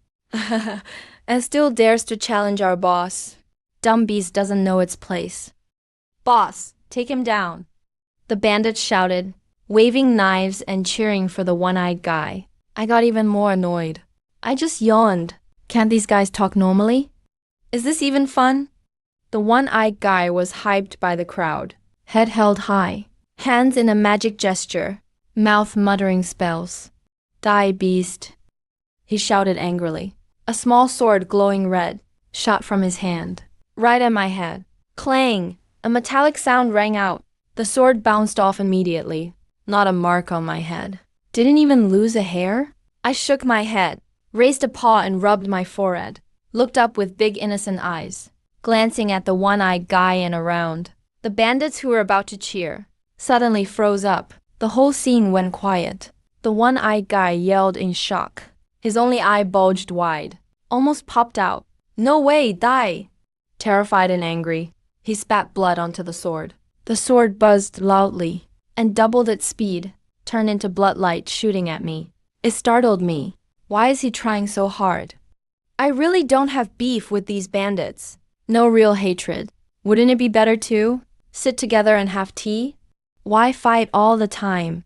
And still dares to challenge our boss. Dumb beast doesn't know its place. Boss, take him down. The bandits shouted. waving knives and cheering for the one-eyed guy. I got even more annoyed. I just yawned. Can't these guys talk normally? Is this even fun? The one-eyed guy was hyped by the crowd, head held high, hands in a magic gesture, mouth muttering spells. Die, beast, he shouted angrily. A small sword glowing red shot from his hand, right at my head. Clang! A metallic sound rang out. The sword bounced off immediately. Not a mark on my head. Didn't even lose a hair? I shook my head, raised a paw and rubbed my forehead, looked up with big innocent eyes, glancing at the one-eyed guy and around. The bandits who were about to cheer suddenly froze up. The whole scene went quiet. The one-eyed guy yelled in shock. His only eye bulged wide, almost popped out. No way, die! Terrified and angry, he spat blood onto the sword. The sword buzzed loudly and doubled its speed, turned into bloodlight shooting at me. It startled me. Why is he trying so hard? I really don't have beef with these bandits. No real hatred. Wouldn't it be better to sit together and have tea? Why fight all the time?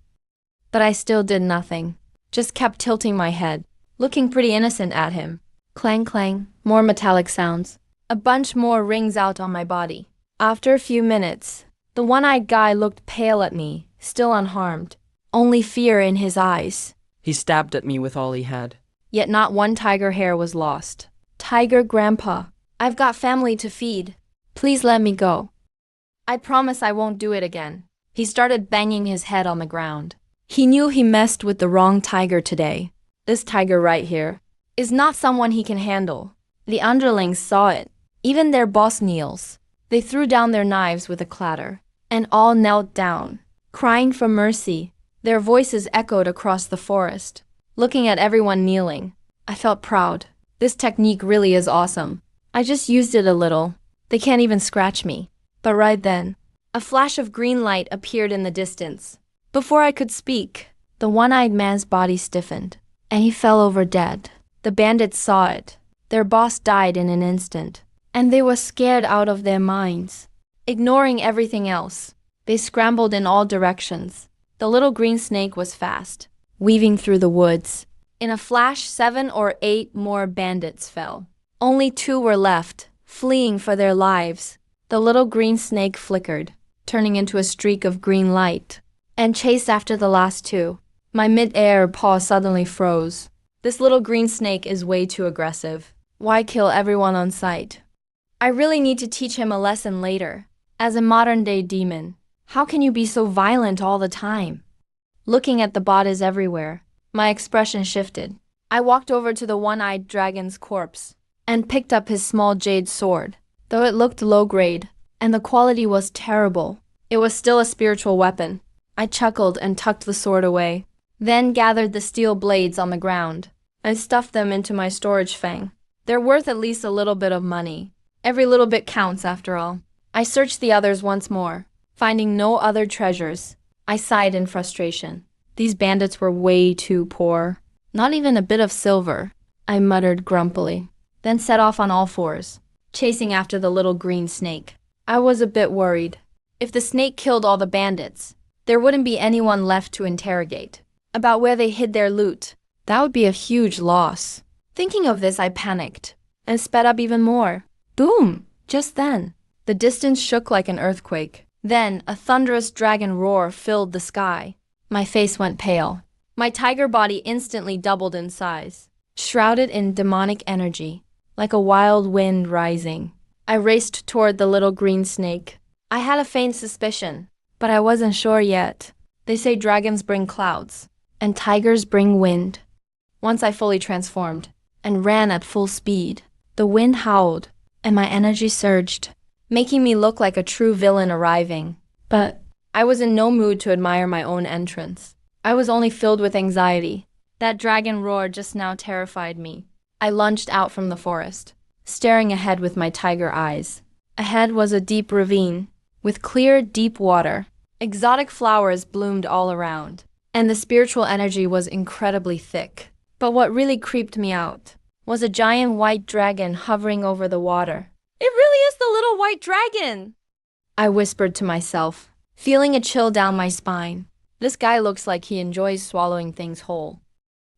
But I still did nothing. Just kept tilting my head, looking pretty innocent at him. Clang clang, more metallic sounds. A bunch more rings out on my body. After a few minutes, the one-eyed guy looked pale at me, still unharmed. Only fear in his eyes. He stabbed at me with all he had. Yet not one tiger hair was lost. Tiger Grandpa, I've got family to feed. Please let me go. I promise I won't do it again. He started banging his head on the ground. He knew he messed with the wrong tiger today. This tiger right here is not someone he can handle. The underlings saw it. Even their boss kneels. They threw down their knives with a clatter, and all knelt down, crying for mercy. Their voices echoed across the forest. Looking at everyone kneeling, I felt proud. This technique really is awesome. I just used it a little. They can't even scratch me. But right then, a flash of green light appeared in the distance. Before I could speak, the one-eyed man's body stiffened, and he fell over dead. The bandits saw it. Their boss died in an instant, and they were scared out of their minds. Ignoring everything else, they scrambled in all directions. The little green snake was fast, weaving through the woods. In a flash, 7 or 8 more bandits fell. Only 2 were left, fleeing for their lives. The little green snake flickered, turning into a streak of green light, and chased after the last 2. My mid-air paw suddenly froze. This little green snake is way too aggressive. Why kill everyone on sight? I really need to teach him a lesson later. As a modern-day demon, how can you be so violent all the time? Looking at the bodies everywhere, my expression shifted. I walked over to the one-eyed dragon's corpse and picked up his small jade sword. Though it looked low-grade and the quality was terrible, it was still a spiritual weapon. I chuckled and tucked the sword away, then gathered the steel blades on the ground and stuffed them into my storage fang. They're worth at least a little bit of money. Every little bit counts after all. I searched the others once more, finding no other treasures. I sighed in frustration. These bandits were way too poor. Not even a bit of silver, I muttered grumpily, then set off on all fours, chasing after the little green snake. I was a bit worried. If the snake killed all the bandits, there wouldn't be anyone left to interrogate about where they hid their loot. That would be a huge loss. Thinking of this, I panicked and sped up even more. Boom! Just then, the distance shook like an earthquake. Then, a thunderous dragon roar filled the sky. My face went pale. My tiger body instantly doubled in size, shrouded in demonic energy, like a wild wind rising. I raced toward the little green snake. I had a faint suspicion, but I wasn't sure yet. They say dragons bring clouds, and tigers bring wind. Once I fully transformed and ran at full speed, the wind howled, and my energy surged, making me look like a true villain arriving. But I was in no mood to admire my own entrance. I was only filled with anxiety. That dragon roar just now terrified me. I lunged out from the forest, staring ahead with my tiger eyes. Ahead was a deep ravine, with clear, deep water. Exotic flowers bloomed all around, and the spiritual energy was incredibly thick. But what really creeped me out was a giant white dragon hovering over the water. It really is the little white dragon! I whispered to myself, feeling a chill down my spine. This guy looks like he enjoys swallowing things whole.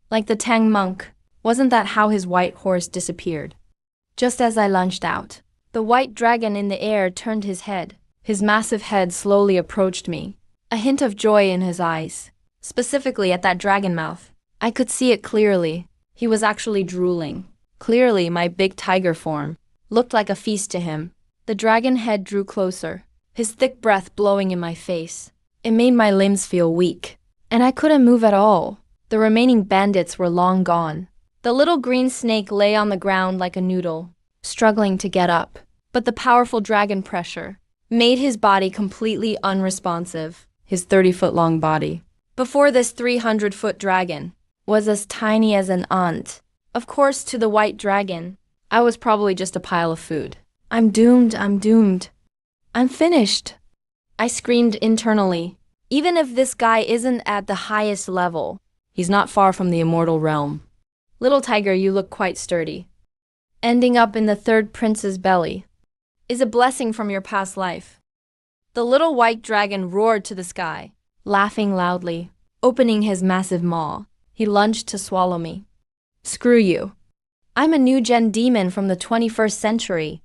Like the Tang monk. Wasn't that how his white horse disappeared? Just as I lunged out, the white dragon in the air turned his head. His massive head slowly approached me, a hint of joy in his eyes, specifically at that dragon mouth. I could see it clearly. He was actually drooling. Clearly, my big tiger form looked like a feast to him. The dragon head drew closer, his thick breath blowing in my face. It made my limbs feel weak, and I couldn't move at all. The remaining bandits were long gone. The little green snake lay on the ground like a noodle, struggling to get up, but the powerful dragon pressure made his body completely unresponsive. His 30-foot-long body, before this 300-foot dragon, was as tiny as an ant. Of course, to the white dragon, I was probably just a pile of food. I'm doomed, I'm doomed. I'm finished. I screamed internally. Even if this guy isn't at the highest level, he's not far from the immortal realm. Little tiger, you look quite sturdy. Ending up in the third prince's belly is a blessing from your past life. The little white dragon roared to the sky, laughing loudly. Opening his massive maw, he lunged to swallow me. Screw you. I'm a new-gen demon from the 21st century.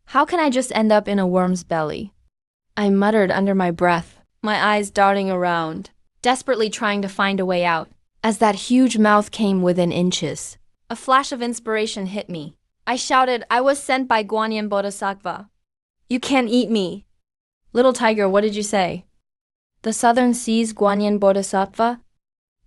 How can I just end up in a worm's belly? I muttered under my breath, my eyes darting around, desperately trying to find a way out, as that huge mouth came within inches. A flash of inspiration hit me. I shouted, I was sent by Guanyin Bodhisattva. You can't eat me. Little tiger, what did you say? The southern seas Guanyin Bodhisattva?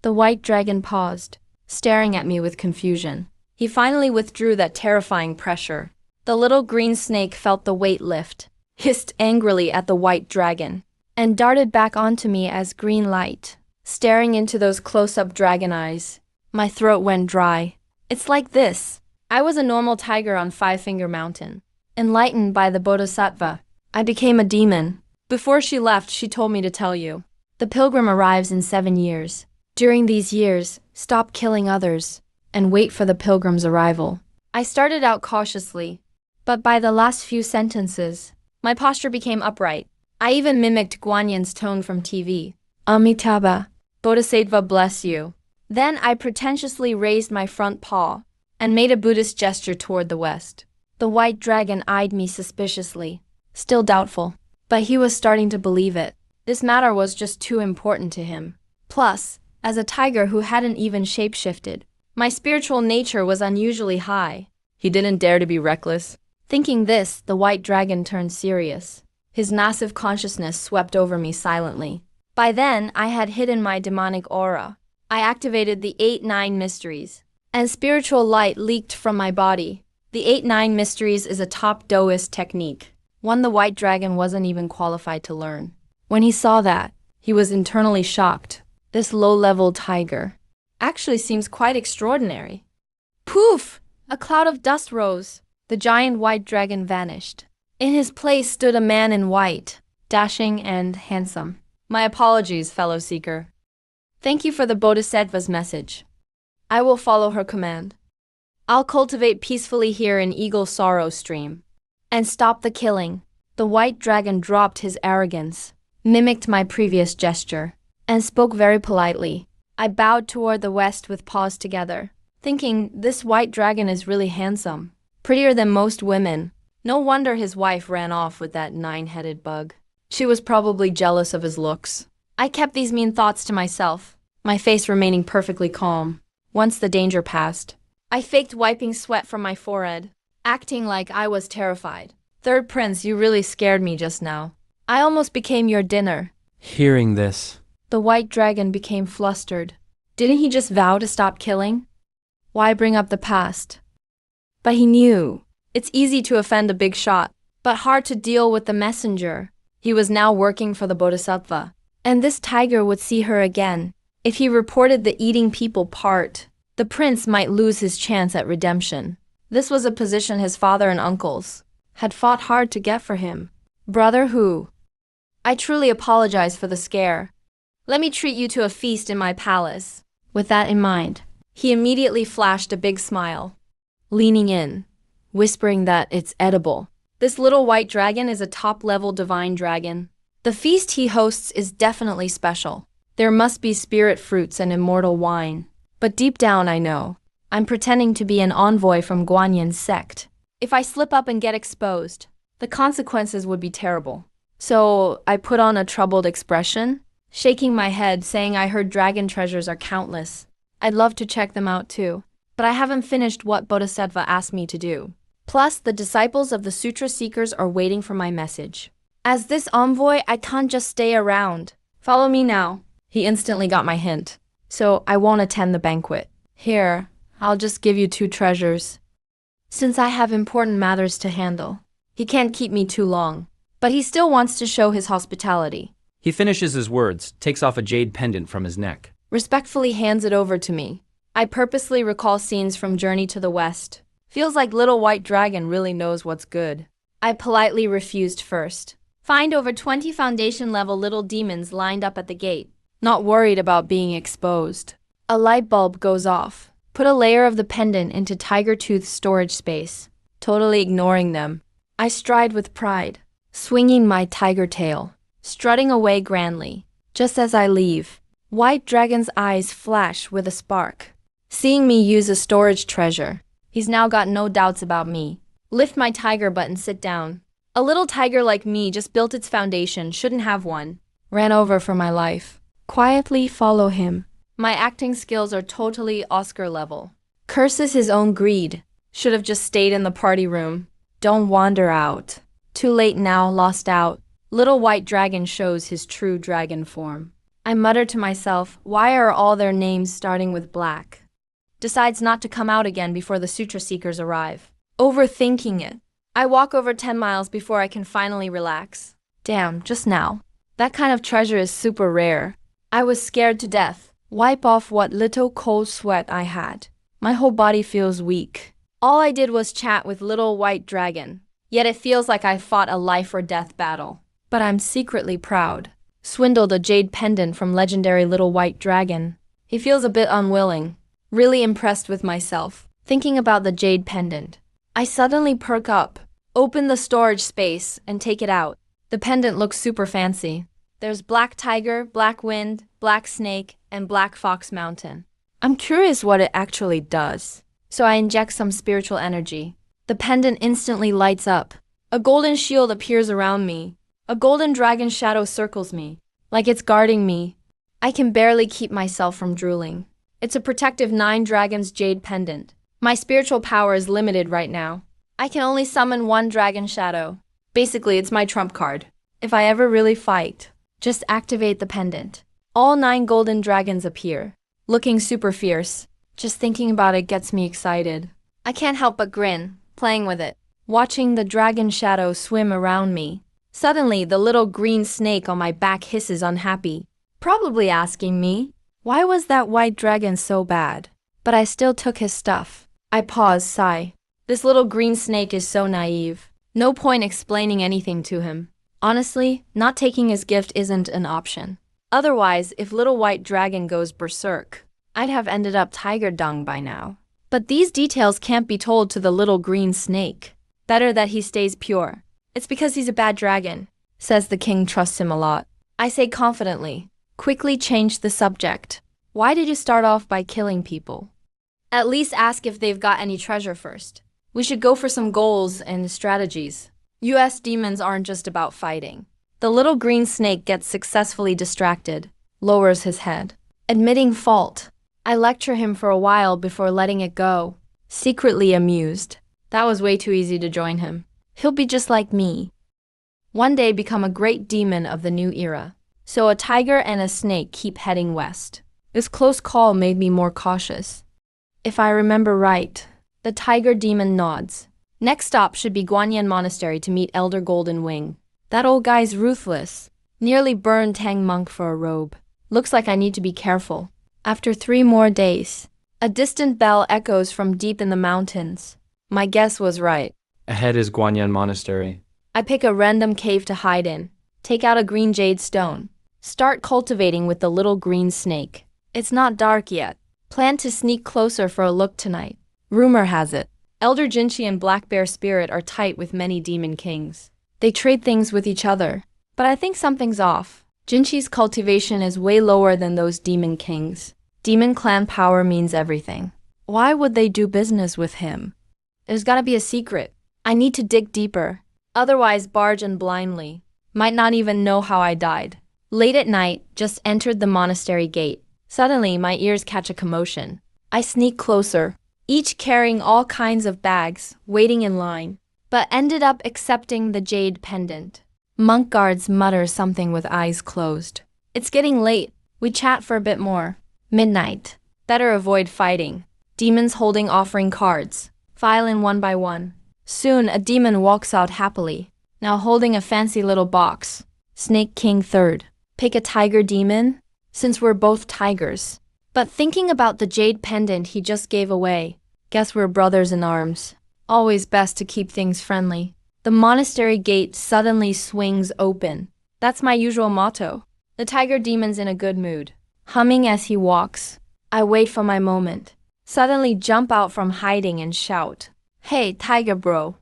The white dragon paused, staring at me with confusion. He finally withdrew that terrifying pressure. The little green snake felt the weight lift, hissed angrily at the white dragon, and darted back onto me as green light. Staring into those close-up dragon eyes, my throat went dry. It's like this. I was a normal tiger on Five Finger Mountain. Enlightened by the Bodhisattva, I became a demon. Before she left, she told me to tell you. The pilgrim arrives in 7 years. During these years, stop killing others and wait for the pilgrim's arrival. I started out cautiously, but by the last few sentences, my posture became upright. I even mimicked Guanyin's tone from TV. Amitabha, Bodhisattva bless you. Then I pretentiously raised my front paw and made a Buddhist gesture toward the west. The white dragon eyed me suspiciously, still doubtful, but he was starting to believe it. This matter was just too important to him. Plus, as a tiger who hadn't even shapeshifted, my spiritual nature was unusually high. He didn't dare to be reckless. Thinking this, the white dragon turned serious. His massive consciousness swept over me silently. By then, I had hidden my demonic aura. I activated the 8-9 mysteries, and spiritual light leaked from my body. The 8-9 mysteries is a top Taoist technique, one the white dragon wasn't even qualified to learn. When he saw that, he was internally shocked. This low-level tiger actually seems quite extraordinary. Poof! A cloud of dust rose. The giant white dragon vanished. In his place stood a man in white, dashing and handsome. My apologies, fellow seeker. Thank you for the Bodhisattva's message. I will follow her command. I'll cultivate peacefully here in Eagle Sorrow Stream and stop the killing. The white dragon dropped his arrogance, mimicked my previous gesture, and spoke very politely. I bowed toward the west with paws together, thinking this white dragon is really handsome, prettier than most women. No wonder his wife ran off with that 9-headed bug. She was probably jealous of his looks. I kept these mean thoughts to myself, my face remaining perfectly calm. Once the danger passed, I faked wiping sweat from my forehead, acting like I was terrified. Third Prince, you really scared me just now. I almost became your dinner. Hearing this, The white dragon became flustered. Didn't he just vow to stop killing? Why bring up the past? But he knew. It's easy to offend a big shot, but hard to deal with the messenger. He was now working for the Bodhisattva, and this tiger would see her again. If he reported the eating people part, the prince might lose his chance at redemption. This was a position his father and uncles had fought hard to get for him. Brother Hu, I truly apologize for the scare. Let me treat you to a feast in my palace. With that in mind, he immediately flashed a big smile, leaning in, whispering that it's edible. This little white dragon is a top-level divine dragon. The feast he hosts is definitely special. There must be spirit fruits and immortal wine. But deep down I know, I'm pretending to be an envoy from Guanyan's sect. If I slip up and get exposed, the consequences would be terrible. So I put on a troubled expression, shaking my head, saying I heard dragon treasures are countless. I'd love to check them out too, but I haven't finished what Bodhisattva asked me to do. Plus, the disciples of the Sutra Seekers are waiting for my message. As this envoy, I can't just stay around. Follow me now. He instantly got my hint, so I won't attend the banquet. Here, I'll just give you 2 treasures. Since I have important matters to handle, he can't keep me too long, but he still wants to show his hospitality. He finishes his words, takes off a jade pendant from his neck. Respectfully hands it over to me. I purposely recall scenes from Journey to the West. Feels like Little White Dragon really knows what's good. I politely refused first. Find over 20 foundation-level little demons lined up at the gate, not worried about being exposed. A light bulb goes off. Put a layer of the pendant into Tiger Tooth's storage space, totally ignoring them. I stride with pride, swinging my tiger tail, strutting away grandly. Just as I leave, White Dragon's eyes flash with a spark. Seeing me use a storage treasure, he's now got no doubts about me. Lift my tiger butt and sit down. A little tiger like me just built its foundation, shouldn't have one. Ran over for my life. Quietly follow him. My acting skills are totally Oscar level. Curses his own greed. Should have just stayed in the party room. Don't wander out. Too late now, lost out. Little White Dragon shows his true dragon form. I mutter to myself, why are all their names starting with black? Decides not to come out again before the Sutra Seekers arrive. Overthinking it. I walk over 10 miles before I can finally relax. Damn, just now. That kind of treasure is super rare. I was scared to death. Wipe off what little cold sweat I had. My whole body feels weak. All I did was chat with Little White Dragon. Yet it feels like I fought a life or death battle. But I'm secretly proud. Swindled a jade pendant from legendary Little White Dragon. He feels a bit unwilling. Really impressed with myself. Thinking about the jade pendant, I suddenly perk up, open the storage space, and take it out. The pendant looks super fancy. There's Black Tiger, Black Wind, Black Snake, and Black Fox Mountain. I'm curious what it actually does. So I inject some spiritual energy. The pendant instantly lights up. A golden shield appears around me. A golden dragon shadow circles me, like it's guarding me. I can barely keep myself from drooling. It's a protective 9 dragons jade pendant. My spiritual power is limited right now. I can only summon 1 dragon shadow. Basically, it's my trump card. If I ever really fight, just activate the pendant. All 9 golden dragons appear, looking super fierce. Just thinking about it gets me excited. I can't help but grin, playing with it, watching the dragon shadow swim around me. Suddenly, the little green snake on my back hisses unhappy, probably asking me, why was that white dragon so bad? But I still took his stuff. I pause, sigh. This little green snake is so naive. No point explaining anything to him. Honestly, not taking his gift isn't an option. Otherwise, if Little White Dragon goes berserk, I'd have ended up tiger dung by now. But these details can't be told to the little green snake. Better that he stays pure. It's because he's a bad dragon, says the king trusts him a lot. I say confidently, quickly change the subject. Why did you start off by killing people? At least ask if they've got any treasure first. We should go for some goals and strategies. US demons aren't just about fighting. The little green snake gets successfully distracted, lowers his head. Admitting fault, I lecture him for a while before letting it go, secretly amused. That was way too easy to join him. He'll be just like me. One day become a great demon of the new era. So a tiger and a snake keep heading west. This close call made me more cautious. If I remember right, the tiger demon nods. Next stop should be Guanyan Monastery to meet Elder Golden Wing. That old guy's ruthless. Nearly burned Tang Monk for a robe. Looks like I need to be careful. After 3 more days, a distant bell echoes from deep in the mountains. My guess was right. Ahead is Guanyan Monastery. I pick a random cave to hide in. Take out a green jade stone. Start cultivating with the little green snake. It's not dark yet. Plan to sneak closer for a look tonight. Rumor has it, Elder Jinchi and Black Bear Spirit are tight with many demon kings. They trade things with each other. But I think something's off. Jinchi's cultivation is way lower than those demon kings. Demon clan power means everything. Why would they do business with him? There's gotta be a secret. I need to dig deeper. Otherwise, barge in blindly. Might not even know how I died. Late at night, just entered the monastery gate. Suddenly, my ears catch a commotion. I sneak closer, each carrying all kinds of bags, waiting in line, but ended up accepting the jade pendant. Monk guards mutter something with eyes closed. It's getting late. We chat for a bit more. Midnight. Better avoid fighting. Demons holding offering cards. File in one by one. Soon, a demon walks out happily, now holding a fancy little box. Snake King third. Pick a tiger demon? Since we're both tigers. But thinking about the jade pendant he just gave away, guess we're brothers in arms. Always best to keep things friendly. The monastery gate suddenly swings open. That's my usual motto. The tiger demon's in a good mood. Humming as he walks. I wait for my moment. Suddenly jump out from hiding and shout, "Hey, tiger bro."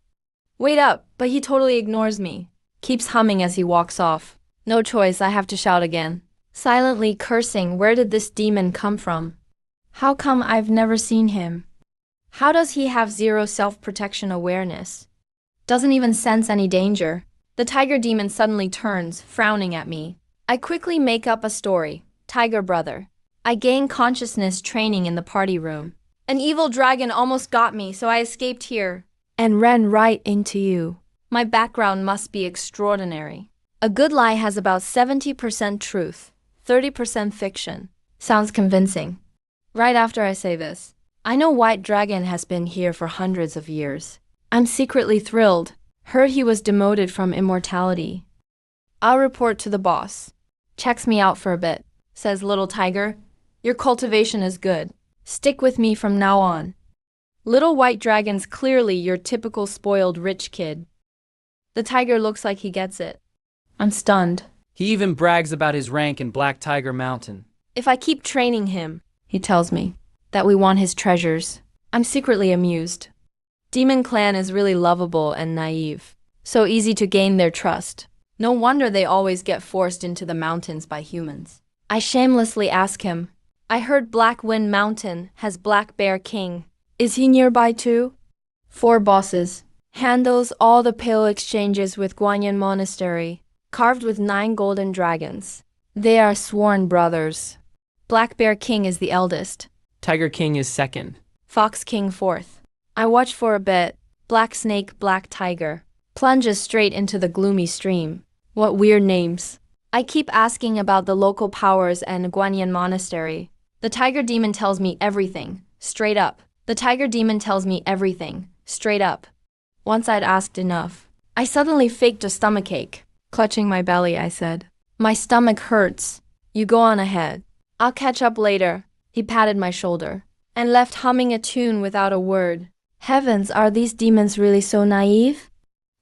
Wait up, but he totally ignores me. Keeps humming as he walks off. No choice, I have to shout again. Silently cursing, where did this demon come from? How come I've never seen him? How does he have zero self-protection awareness? Doesn't even sense any danger. The tiger demon suddenly turns, frowning at me. I quickly make up a story. Tiger brother. I gain consciousness training in the party room. An evil dragon almost got me, so I escaped here and ran right into you. My background must be extraordinary. A good lie has about 70% truth, 30% fiction. Sounds convincing. Right after I say this, I know White Dragon has been here for hundreds of years. I'm secretly thrilled. Heard he was demoted from immortality. I'll report to the boss. Checks me out for a bit. Says Little Tiger, your cultivation is good. Stick with me from now on. Little White Dragon's clearly your typical spoiled rich kid. The tiger looks like he gets it. I'm stunned. He even brags about his rank in Black Tiger Mountain. If I keep training him, he tells me, that we want his treasures. I'm secretly amused. Demon Clan is really lovable and naive. So easy to gain their trust. No wonder they always get forced into the mountains by humans. I shamelessly ask him, I heard Black Wind Mountain has Black Bear King. Is he nearby too? 4 bosses. Handles all the pale exchanges with Guanyin Monastery. Carved with 9 golden dragons. They are sworn brothers. Black Bear King is the eldest. Tiger King is second. Fox King fourth. I watch for a bit. Black Snake, Black Tiger. Plunges straight into the gloomy stream. What weird names. I keep asking about the local powers and Guanyin Monastery. The tiger demon tells me everything, straight up. The tiger demon tells me everything, straight up. Once I'd asked enough. I suddenly faked a stomachache. Clutching my belly, I said, my stomach hurts. You go on ahead. I'll catch up later. He patted my shoulder and left humming a tune without a word. Heavens, are these demons really so naive?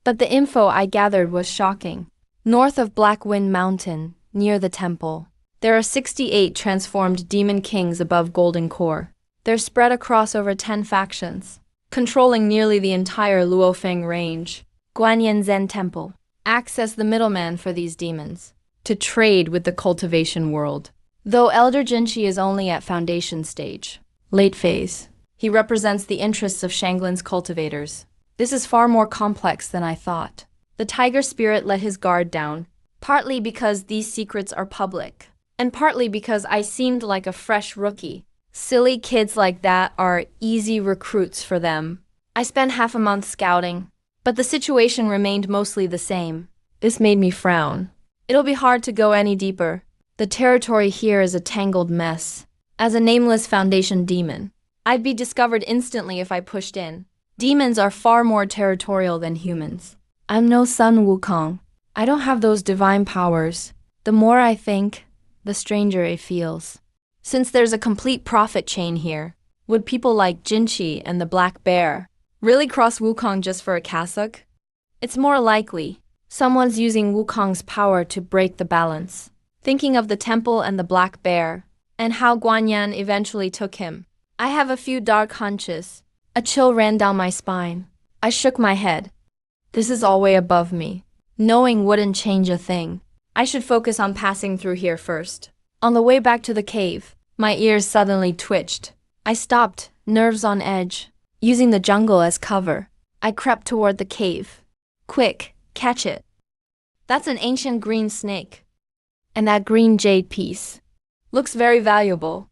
But the info I gathered was shocking. North of Black Wind Mountain, near the temple, there are 68 transformed demon kings above Golden Core. They're spread across over 10 factions, controlling nearly the entire Luofeng range. Guanyin Zen Temple acts as the middleman for these demons, to trade with the cultivation world. Though Elder Jinchi is only at foundation stage, late phase, he represents the interests of Shanglin's cultivators. This is far more complex than I thought. The tiger spirit let his guard down, partly because these secrets are public, and partly because I seemed like a fresh rookie. Silly kids like that are easy recruits for them. I spent half a month scouting, but the situation remained mostly the same. This made me frown. It'll be hard to go any deeper. The territory here is a tangled mess. As a nameless foundation demon, I'd be discovered instantly if I pushed in. Demons are far more territorial than humans. I'm no Sun Wukong. I don't have those divine powers. The more I think, the stranger it feels. Since there's a complete profit chain here, would people like Jinchi and the Black Bear really cross Wukong just for a cassock? It's more likely someone's using Wukong's power to break the balance. Thinking of the temple and the Black Bear, and how Guanyin eventually took him, I have a few dark hunches. A chill ran down my spine. I shook my head. This is all way above me. Knowing wouldn't change a thing. I should focus on passing through here first. On the way back to the cave, my ears suddenly twitched. I stopped, nerves on edge. Using the jungle as cover, I crept toward the cave. Quick, catch it. That's an ancient green snake. And that green jade piece. Looks very valuable.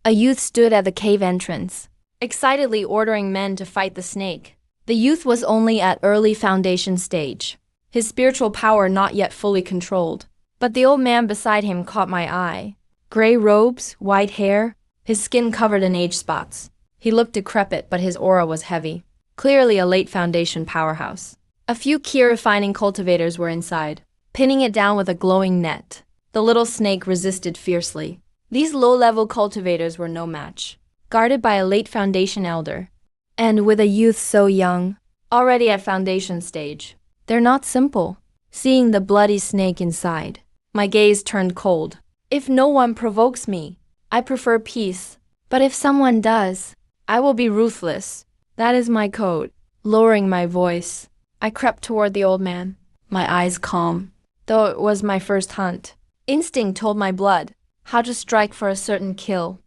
A youth stood at the cave entrance, excitedly ordering men to fight the snake. The youth was only at early foundation stage, his spiritual power not yet fully controlled. But the old man beside him caught my eye. Gray robes, white hair, his skin covered in age spots. He looked decrepit, but his aura was heavy. Clearly a late foundation powerhouse. A few key refining cultivators were inside, pinning it down with a glowing net. The little snake resisted fiercely. These low-level cultivators were no match, guarded by a late foundation elder. And with a youth so young, already at foundation stage, they're not simple. Seeing the bloody snake inside, my gaze turned cold. If no one provokes me, I prefer peace. But if someone does, I will be ruthless. That is my code. Lowering my voice, I crept toward the old man, my eyes calm. Though it was my first hunt, instinct told my blood how to strike for a certain kill.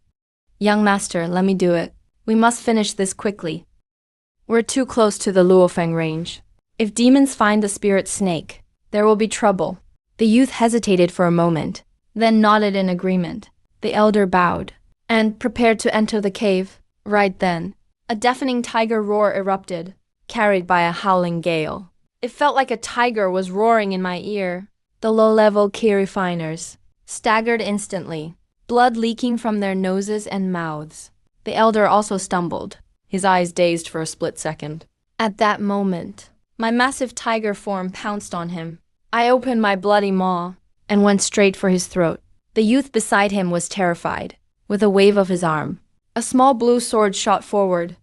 Young master, let me do it. We must finish this quickly. We're too close to the Luofeng range. If demons find the spirit snake, there will be trouble. The youth hesitated for a moment, then nodded in agreement. The elder bowed and prepared to enter the cave. Right then, a deafening tiger roar erupted, carried by a howling gale. It felt like a tiger was roaring in my ear. The low-level key refiners staggered instantly, blood leaking from their noses and mouths. The elder also stumbled, his eyes dazed for a split second. At that moment, my massive tiger form pounced on him. I opened my bloody maw and went straight for his throat. The youth beside him was terrified. With a wave of his arm, a small blue sword shot forward,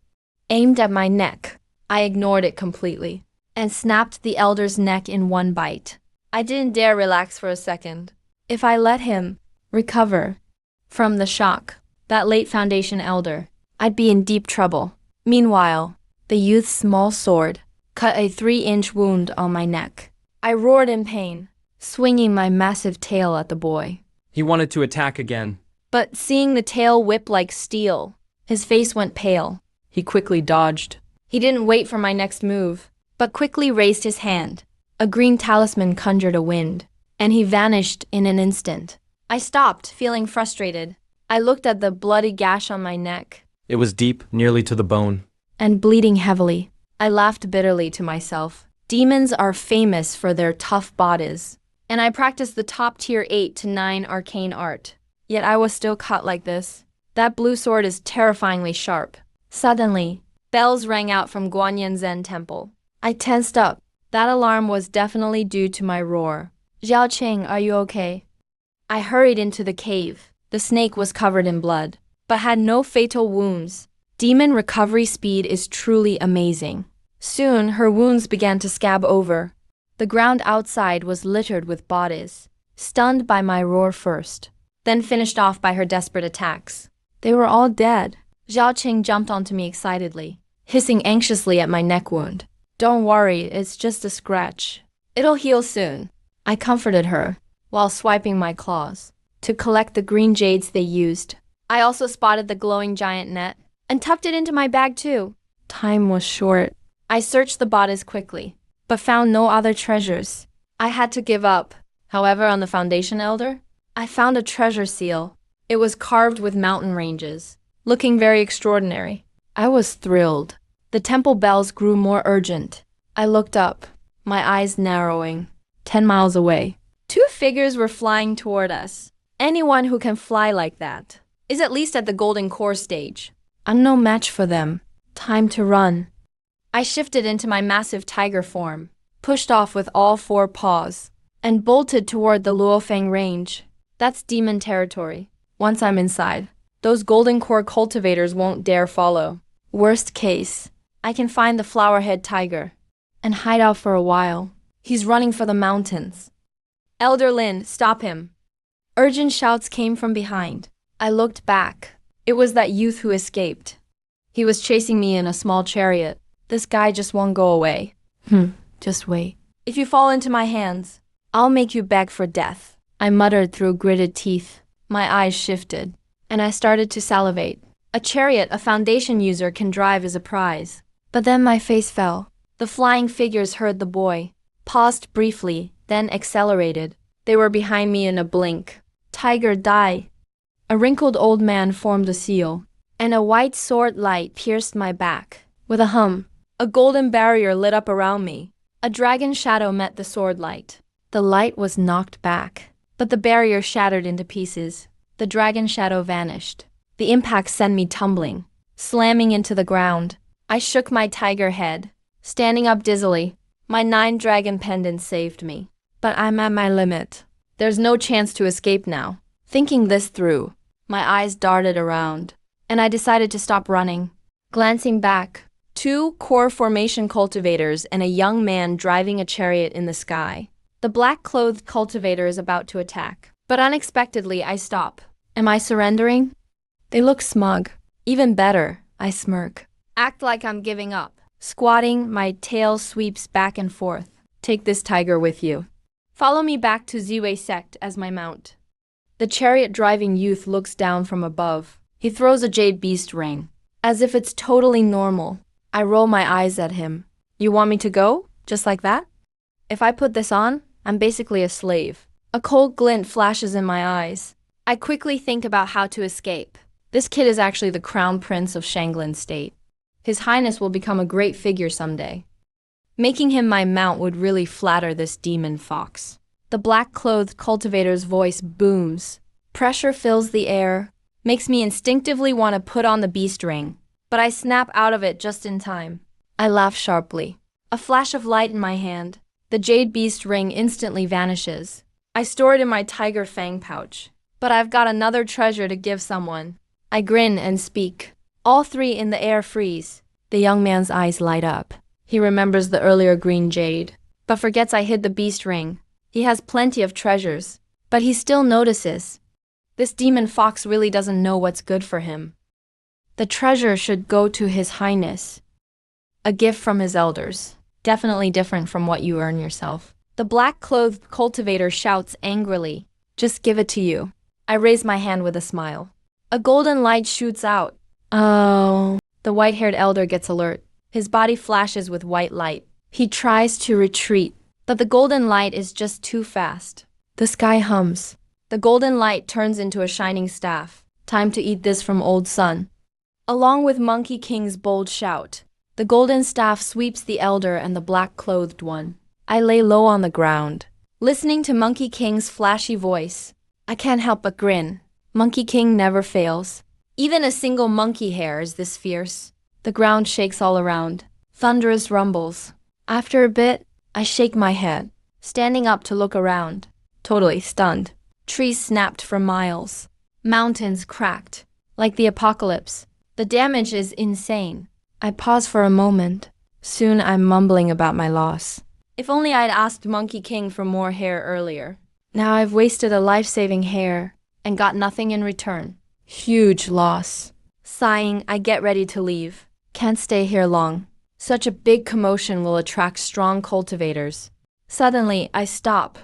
aimed at my neck. I ignored it completely and snapped the elder's neck in one bite. I didn't dare relax for a second. If I let him recover from the shock, that late foundation elder, I'd be in deep trouble. Meanwhile, the youth's small sword cut a 3-inch wound on my neck. I roared in pain, swinging my massive tail at the boy. He wanted to attack again. But seeing the tail whip like steel, his face went pale. He quickly dodged. He didn't wait for my next move, but quickly raised his hand. A green talisman conjured a wind, and he vanished in an instant. I stopped, feeling frustrated. I looked at the bloody gash on my neck. It was deep, nearly to the bone. And bleeding heavily. I laughed bitterly to myself. Demons are famous for their tough bodies, and I practiced the top tier 8 to 9 arcane art. Yet I was still cut like this. That blue sword is terrifyingly sharp. Suddenly, bells rang out from Guanyin Zen Temple. I tensed up. That alarm was definitely due to my roar. Zhao Qing, are you okay? I hurried into the cave. The snake was covered in blood, but had no fatal wounds. Demon recovery speed is truly amazing. Soon, her wounds began to scab over. The ground outside was littered with bodies, stunned by my roar first, then finished off by her desperate attacks. They were all dead. Zhao Qing jumped onto me excitedly, hissing anxiously at my neck wound. Don't worry, it's just a scratch. It'll heal soon. I comforted her, while swiping my claws, to collect the green jades they used. I also spotted the glowing giant net, and tucked it into my bag too. Time was short. I searched the bodies quickly, but found no other treasures. I had to give up. However, on the Foundation Elder, I found a treasure seal. It was carved with mountain ranges, looking very extraordinary. I was thrilled. The temple bells grew more urgent. I looked up, my eyes narrowing. 10 miles away, 2 figures were flying toward us. Anyone who can fly like that is at least at the golden core stage. I'm no match for them. Time to run. I shifted into my massive tiger form, pushed off with all 4 paws, and bolted toward the Luofeng range. That's demon territory. Once I'm inside, those golden core cultivators won't dare follow. Worst case, I can find the flowerhead tiger and hide out for a while. He's running for the mountains. Elder Lin, stop him. Urgent shouts came from behind. I looked back. It was that youth who escaped. He was chasing me in a small chariot. This guy just won't go away. Just wait. If you fall into my hands, I'll make you beg for death, I muttered through gritted teeth. My eyes shifted, and I started to salivate. A chariot a Foundation user can drive is a prize. But then my face fell. The flying figures heard the boy, paused briefly, then accelerated. They were behind me in a blink. Tiger, die. A wrinkled old man formed a seal, and a white sword light pierced my back. With a hum, a golden barrier lit up around me. A dragon shadow met the sword light. The light was knocked back, but the barrier shattered into pieces. The dragon shadow vanished. The impact sent me tumbling, slamming into the ground. I shook my tiger head, standing up dizzily. My 9 dragon pendants saved me. But I'm at my limit. There's no chance to escape now. Thinking this through, my eyes darted around, and I decided to stop running. Glancing back, 2 core formation cultivators and a young man driving a chariot in the sky. The black-clothed cultivator is about to attack, but unexpectedly I stop. Am I surrendering? They look smug. Even better, I smirk. Act like I'm giving up. Squatting, my tail sweeps back and forth. Take this tiger with you. Follow me back to Ziwei sect as my mount. The chariot-driving youth looks down from above. He throws a jade beast ring, as if it's totally normal. I roll my eyes at him. You want me to go? Just like that? If I put this on, I'm basically a slave. A cold glint flashes in my eyes. I quickly think about how to escape. This kid is actually the crown prince of Shanglin State. His Highness will become a great figure someday. Making him my mount would really flatter this demon fox. The black-clothed cultivator's voice booms. Pressure fills the air, makes me instinctively want to put on the beast ring. But I snap out of it just in time. I laugh sharply. A flash of light in my hand. The jade beast ring instantly vanishes. I store it in my tiger fang pouch. But I've got another treasure to give someone. I grin and speak. All 3 in the air freeze. The young man's eyes light up. He remembers the earlier green jade, but forgets I hid the beast ring. He has plenty of treasures, but he still notices. This demon fox really doesn't know what's good for him. The treasure should go to His Highness. A gift from his elders. Definitely different from what you earn yourself. The black-clothed cultivator shouts angrily. Just give it to you. I raise my hand with a smile. A golden light shoots out. Oh. The white-haired elder gets alert. His body flashes with white light. He tries to retreat, but the golden light is just too fast. The sky hums. The golden light turns into a shining staff. Time to eat this from old sun. Along with Monkey King's bold shout, the golden staff sweeps the elder and the black-clothed one. I lay low on the ground, listening to Monkey King's flashy voice. I can't help but grin. Monkey King never fails. Even a single monkey hair is this fierce. The ground shakes all around. Thunderous rumbles. After a bit, I shake my head, standing up to look around. Totally stunned. Trees snapped for miles. Mountains cracked, like the apocalypse. The damage is insane. I pause for a moment. Soon I'm mumbling about my loss. If only I'd asked Monkey King for more hair earlier. Now I've wasted a life-saving hair and got nothing in return. Huge loss. Sighing, I get ready to leave. Can't stay here long. Such a big commotion will attract strong cultivators. Suddenly, I stop.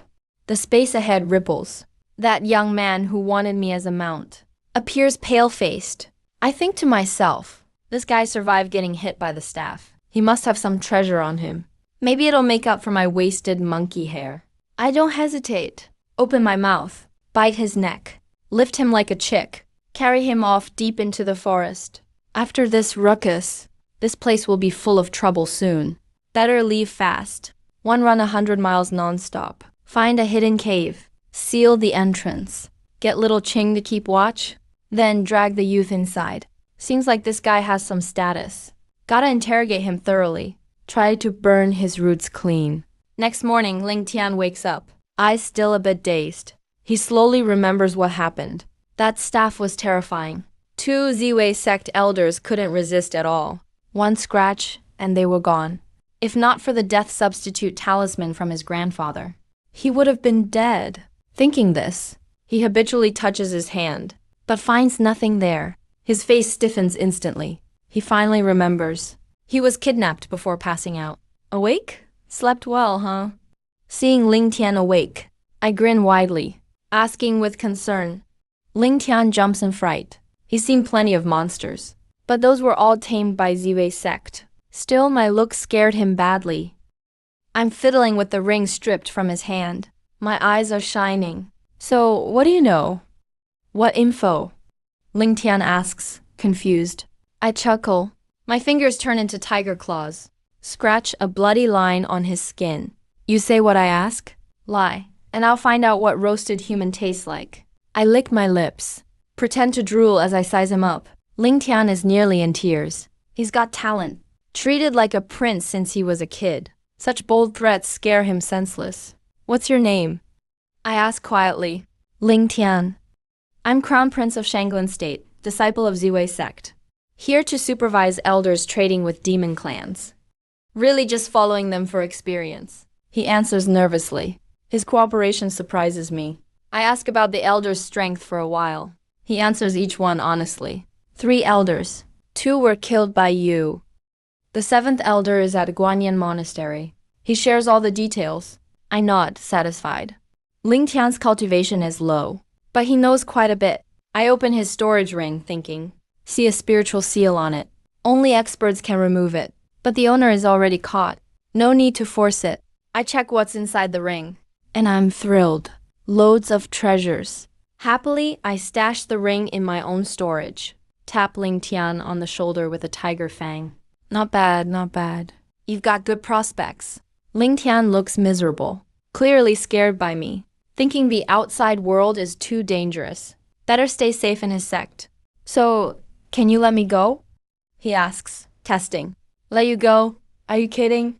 The space ahead ripples. That young man who wanted me as a mount appears pale-faced. I think to myself, this guy survived getting hit by the staff. He must have some treasure on him. Maybe it'll make up for my wasted monkey hair. I don't hesitate. Open my mouth, bite his neck, lift him like a chick, carry him off deep into the forest. After this ruckus, this place will be full of trouble soon. Better leave fast. Run 100 miles non-stop. Find a hidden cave. Seal the entrance. Get little Ching to keep watch. Then drag the youth inside. Seems like this guy has some status. Gotta interrogate him thoroughly. Try to burn his roots clean. Next morning, Ling Tian wakes up, eyes still a bit dazed. He slowly remembers what happened. That staff was terrifying. 2 Ziwei sect elders couldn't resist at all. 1 scratch, and they were gone. If not for the death substitute talisman from his grandfather, he would have been dead. Thinking this, he habitually touches his hand, but finds nothing there. His face stiffens instantly. He finally remembers. He was kidnapped before passing out. Awake? Slept well, huh? seeing Ling Tian awake. I grin widely, asking with concern. Ling Tian jumps in fright. He's seen plenty of monsters, but those were all tamed by Ziwei's sect. Still, my look scared him badly. I'm fiddling with the ring stripped from his hand. My eyes are shining. So, what do you know? What info? Ling Tian asks, confused. I chuckle. My fingers turn into tiger claws. Scratch a bloody line on his skin. You say what I ask? Lie, and I'll find out what roasted human tastes like. I lick my lips, pretend to drool as I size him up. Ling Tian is nearly in tears. He's got talent, treated like a prince since he was a kid. Such bold threats scare him senseless. What's your name? I ask quietly. Ling Tian. I'm Crown Prince of Shanglin State, disciple of Ziwei sect. Here to supervise elders trading with demon clans. Really just following them for experience. He answers nervously. His cooperation surprises me. I ask about the elders' strength for a while. He answers each one honestly. 3 elders. 2 were killed by you. The 7th elder is at Guanyin Monastery. He shares all the details. I nod, satisfied. Ling Tian's cultivation is low, but he knows quite a bit. I open his storage ring, thinking. See a spiritual seal on it. Only experts can remove it, but the owner is already caught. No need to force it. I check what's inside the ring, and I'm thrilled. Loads of treasures. Happily, I stash the ring in my own storage. Tap Ling Tian on the shoulder with a tiger fang. Not bad, not bad. You've got good prospects. Ling Tian looks miserable, clearly scared by me, thinking the outside world is too dangerous. Better stay safe in his sect. So, can you let me go? He asks, testing. Let you go? Are you kidding?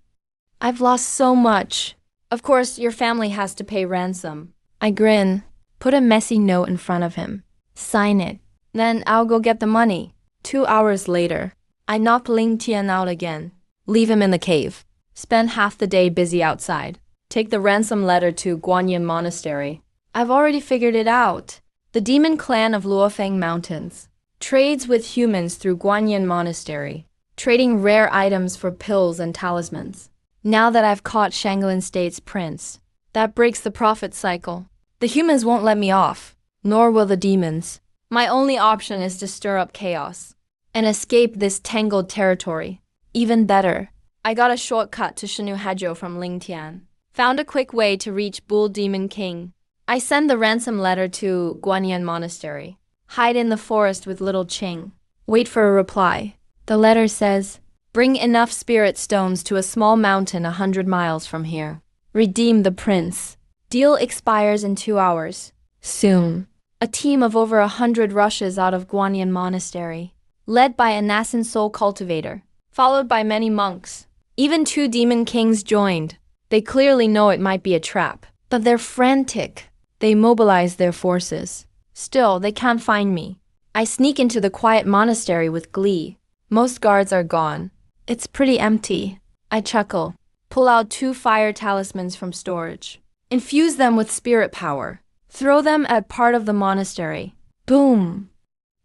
I've lost so much. Of course, your family has to pay ransom. I grin, put a messy note in front of him. Sign it. Then I'll go get the money. 2 hours later, I knock Ling Tian out again. Leave him in the cave. Spend half the day busy outside. Take the ransom letter to Guanyin Monastery. I've already figured it out. The demon clan of Luofeng Mountains trades with humans through Guanyin Monastery, trading rare items for pills and talismans. Now that I've caught Shanglin State's prince, that breaks the profit cycle. The humans won't let me off, nor will the demons. My only option is to stir up chaos and escape this tangled territory. Even better, I got a shortcut to Shenu Hajo from Ling Tian. Found a quick way to reach Bull Demon King. I send the ransom letter to Guanyin Monastery. Hide in the forest with little Qing. Wait for a reply. The letter says, bring enough spirit stones to a small mountain 100 miles from here. Redeem the prince. Deal expires in 2 hours. Soon. A team of over 100 rushes out of Guanyin Monastery, led by a nascent soul cultivator, followed by many monks. Even 2 demon kings joined. They clearly know it might be a trap, but they're frantic. They mobilize their forces. Still, they can't find me. I sneak into the quiet monastery with glee. Most guards are gone. It's pretty empty. I chuckle, pull out 2 fire talismans from storage, infuse them with spirit power. Throw them at part of the monastery. Boom!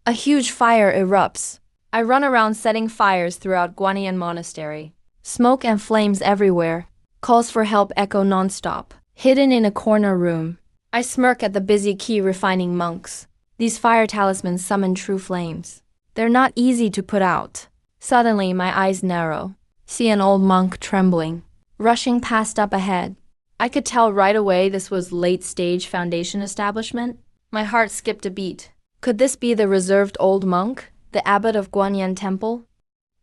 A huge fire erupts. I run around setting fires throughout Guanyin Monastery. Smoke and flames everywhere. Calls for help echo nonstop. Hidden in a corner room, I smirk at the busy key refining monks. These fire talismans summon true flames. They're not easy to put out. Suddenly, my eyes narrow. See an old monk trembling, rushing past up ahead. I could tell right away this was late-stage foundation establishment. My heart skipped a beat. Could this be the reserved old monk, the abbot of Guanyin Temple?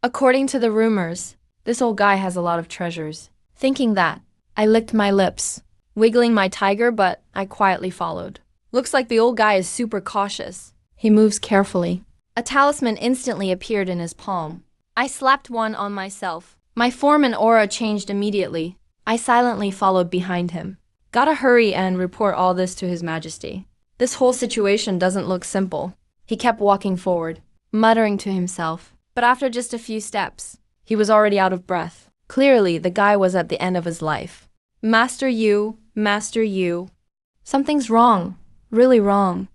According to the rumors, this old guy has a lot of treasures. Thinking that, I licked my lips, wiggling my tiger, but I quietly followed. Looks like the old guy is super cautious. He moves carefully. A talisman instantly appeared in his palm. I slapped one on myself. My form and aura changed immediately. I silently followed behind him. Gotta hurry and report all this to His Majesty. This whole situation doesn't look simple. He kept walking forward, muttering to himself. But after just a few steps, he was already out of breath. Clearly, the guy was at the end of his life. Master Yu, Master Yu. Something's wrong. Really wrong.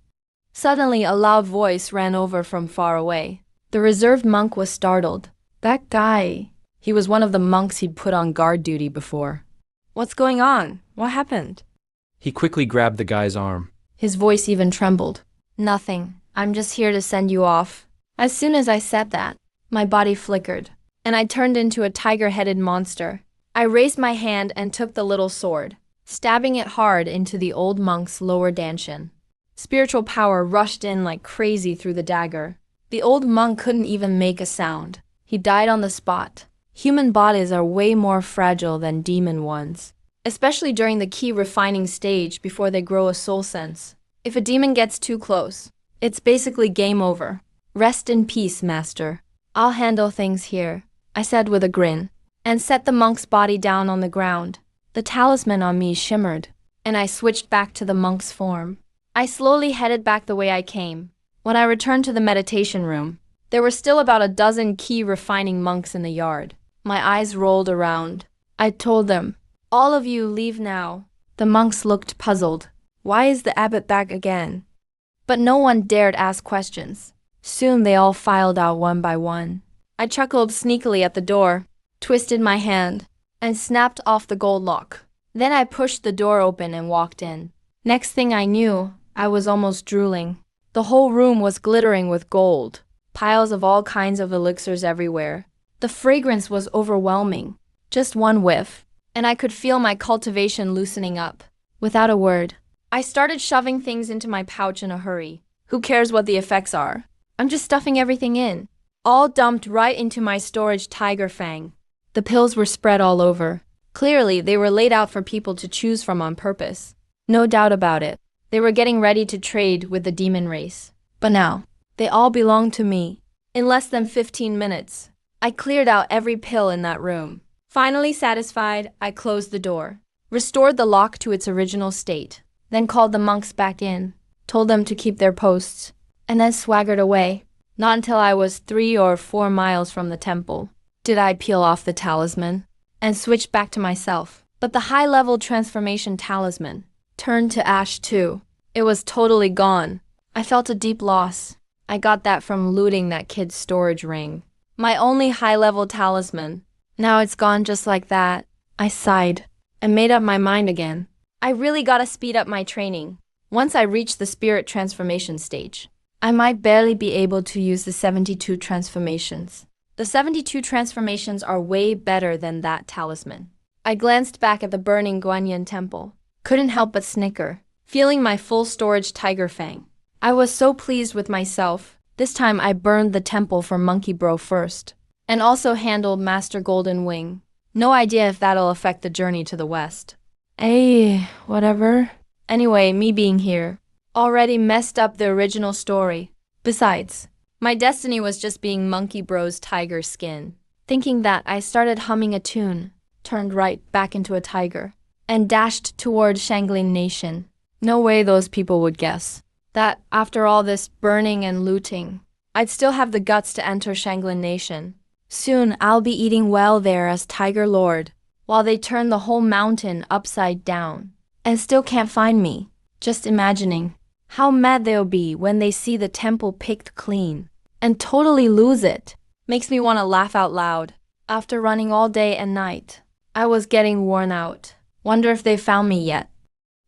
Suddenly, a loud voice ran over from far away. The reserved monk was startled. That guy. He was one of the monks he'd put on guard duty before. What's going on? What happened? He quickly grabbed the guy's arm. His voice even trembled. Nothing. I'm just here to send you off. As soon as I said that, my body flickered, and I turned into a tiger-headed monster. I raised my hand and took the little sword, stabbing it hard into the old monk's lower dantian. Spiritual power rushed in like crazy through the dagger. The old monk couldn't even make a sound. He died on the spot. Human bodies are way more fragile than demon ones, especially during the key refining stage before they grow a soul sense. If a demon gets too close, it's basically game over. Rest in peace, master. I'll handle things here, I said with a grin, and set the monk's body down on the ground. The talisman on me shimmered, and I switched back to the monk's form. I slowly headed back the way I came. When I returned to the meditation room, there were still about a dozen key refining monks in the yard. My eyes rolled around. I told them, "All of you leave now." The monks looked puzzled. Why is the abbot back again? But no one dared ask questions. Soon they all filed out one by one. I chuckled sneakily at the door, twisted my hand, and snapped off the gold lock. Then I pushed the door open and walked in. Next thing I knew, I was almost drooling. The whole room was glittering with gold, piles of all kinds of elixirs everywhere. The fragrance was overwhelming. Just one whiff, and I could feel my cultivation loosening up. Without a word, I started shoving things into my pouch in a hurry. Who cares what the effects are? I'm just stuffing everything in. All dumped right into my storage tiger fang. The pills were spread all over. Clearly, they were laid out for people to choose from on purpose. No doubt about it. They were getting ready to trade with the demon race. But now, they all belonged to me. In less than 15 minutes, I cleared out every pill in that room. Finally satisfied, I closed the door, restored the lock to its original state, then called the monks back in, told them to keep their posts, and then swaggered away. Not until I was 3 or 4 miles from the temple did I peel off the talisman and switch back to myself. But the high-level transformation talisman turned to ash too. It was totally gone. I felt a deep loss. I got that from looting that kid's storage ring. My only high-level talisman. Now it's gone just like that. I sighed and made up my mind again. I really gotta speed up my training. Once I reach the spirit transformation stage, I might barely be able to use the 72 transformations. The 72 transformations are way better than that talisman. I glanced back at the burning Guanyin temple. Couldn't help but snicker, feeling my full storage tiger fang. I was so pleased with myself. This time I burned the temple for Monkey Bro first, and also handled Master Golden Wing. No idea if that'll affect the journey to the west. Whatever. Anyway, me being here already messed up the original story. Besides, my destiny was just being Monkey Bro's tiger skin. Thinking that, I started humming a tune, turned right back into a tiger, and dashed toward Shanglin Nation. No way those people would guess that after all this burning and looting, I'd still have the guts to enter Shanglin Nation. Soon I'll be eating well there as Tiger Lord, while they turn the whole mountain upside down, and still can't find me. Just imagining how mad they'll be when they see the temple picked clean, and totally lose it. Makes me want to laugh out loud. After running all day and night, I was getting worn out. Wonder if they found me yet.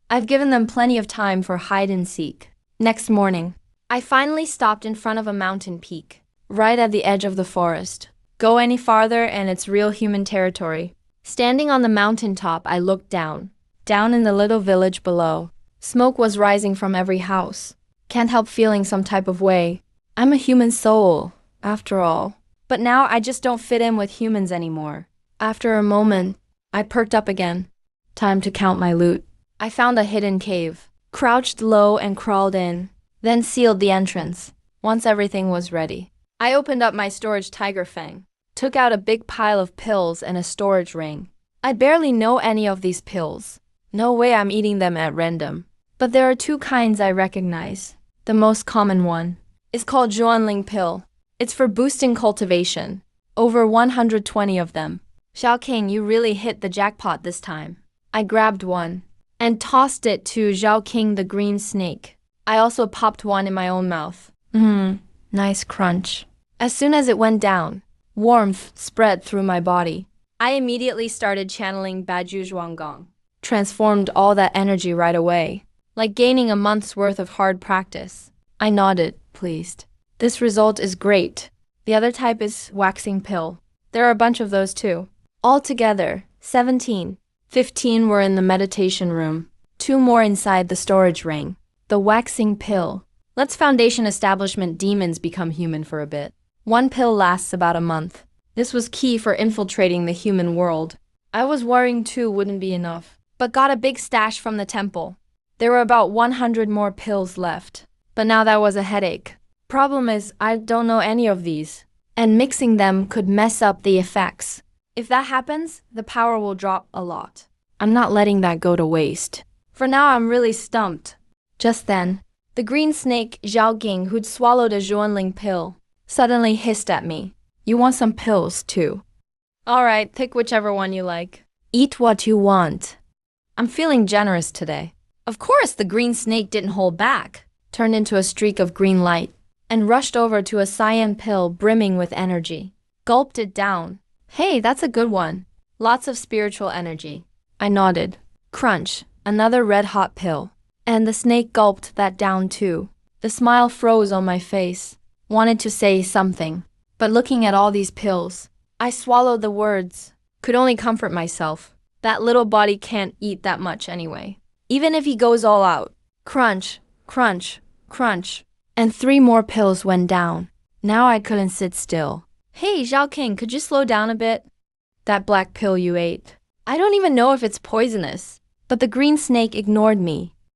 I've given them plenty of time for hide and seek. Next morning, I finally stopped in front of a mountain peak, right at the edge of the forest. Go any farther and it's real human territory. Standing on the mountaintop, I looked down in the little village below. Smoke was rising from every house. Can't help feeling some type of way. I'm a human soul, after all. But now I just don't fit in with humans anymore. After a moment, I perked up again. Time to count my loot. I found a hidden cave, crouched low and crawled in, then sealed the entrance. Once everything was ready, I opened up my storage tiger fang, took out a big pile of pills and a storage ring. I barely know any of these pills. No way I'm eating them at random. But there are 2 kinds I recognize. The most common one is called Zhuanling pill. It's for boosting cultivation. Over 120 of them. Xiao King, you really hit the jackpot this time. I grabbed one and tossed it to Zhao King the green snake. I also popped one in my own mouth. Nice crunch. As soon as it went down, warmth spread through my body. I immediately started channeling Baju Zhuanggong. Transformed all that energy right away, like gaining a month's worth of hard practice. I nodded, pleased. This result is great. The other type is waxing pill. There are a bunch of those too. Altogether, 17. 15 were in the meditation room. 2 more inside the storage ring. The waxing pill. Let's Foundation establishment demons become human for a bit. 1 pill lasts about a month. This was key for infiltrating the human world. I was worrying 2 wouldn't be enough, but got a big stash from the temple. There were about 100 more pills left, but now that was a headache. Problem is, I don't know any of these, and mixing them could mess up the effects. If that happens, the power will drop a lot. I'm not letting that go to waste. For now, I'm really stumped. Just then, the green snake Zhao Ging, who'd swallowed a Zhuanling pill, suddenly hissed at me. You want some pills, too? Alright, pick whichever one you like. Eat what you want. I'm feeling generous today. Of course, the green snake didn't hold back, turned into a streak of green light, and rushed over to a cyan pill brimming with energy. Gulped it down. Hey, that's a good one. Lots of spiritual energy. I nodded. Crunch, another red-hot pill. And the snake gulped that down too. The smile froze on my face. Wanted to say something, but looking at all these pills, I swallowed the words. Could only comfort myself. That little body can't eat that much anyway. Even if he goes all out. Crunch, crunch, crunch. And 3 more pills went down. Now I couldn't sit still. Hey, Zhao King, could you slow down a bit? That black pill you ate. I don't even know if it's poisonous. But the green snake ignored me.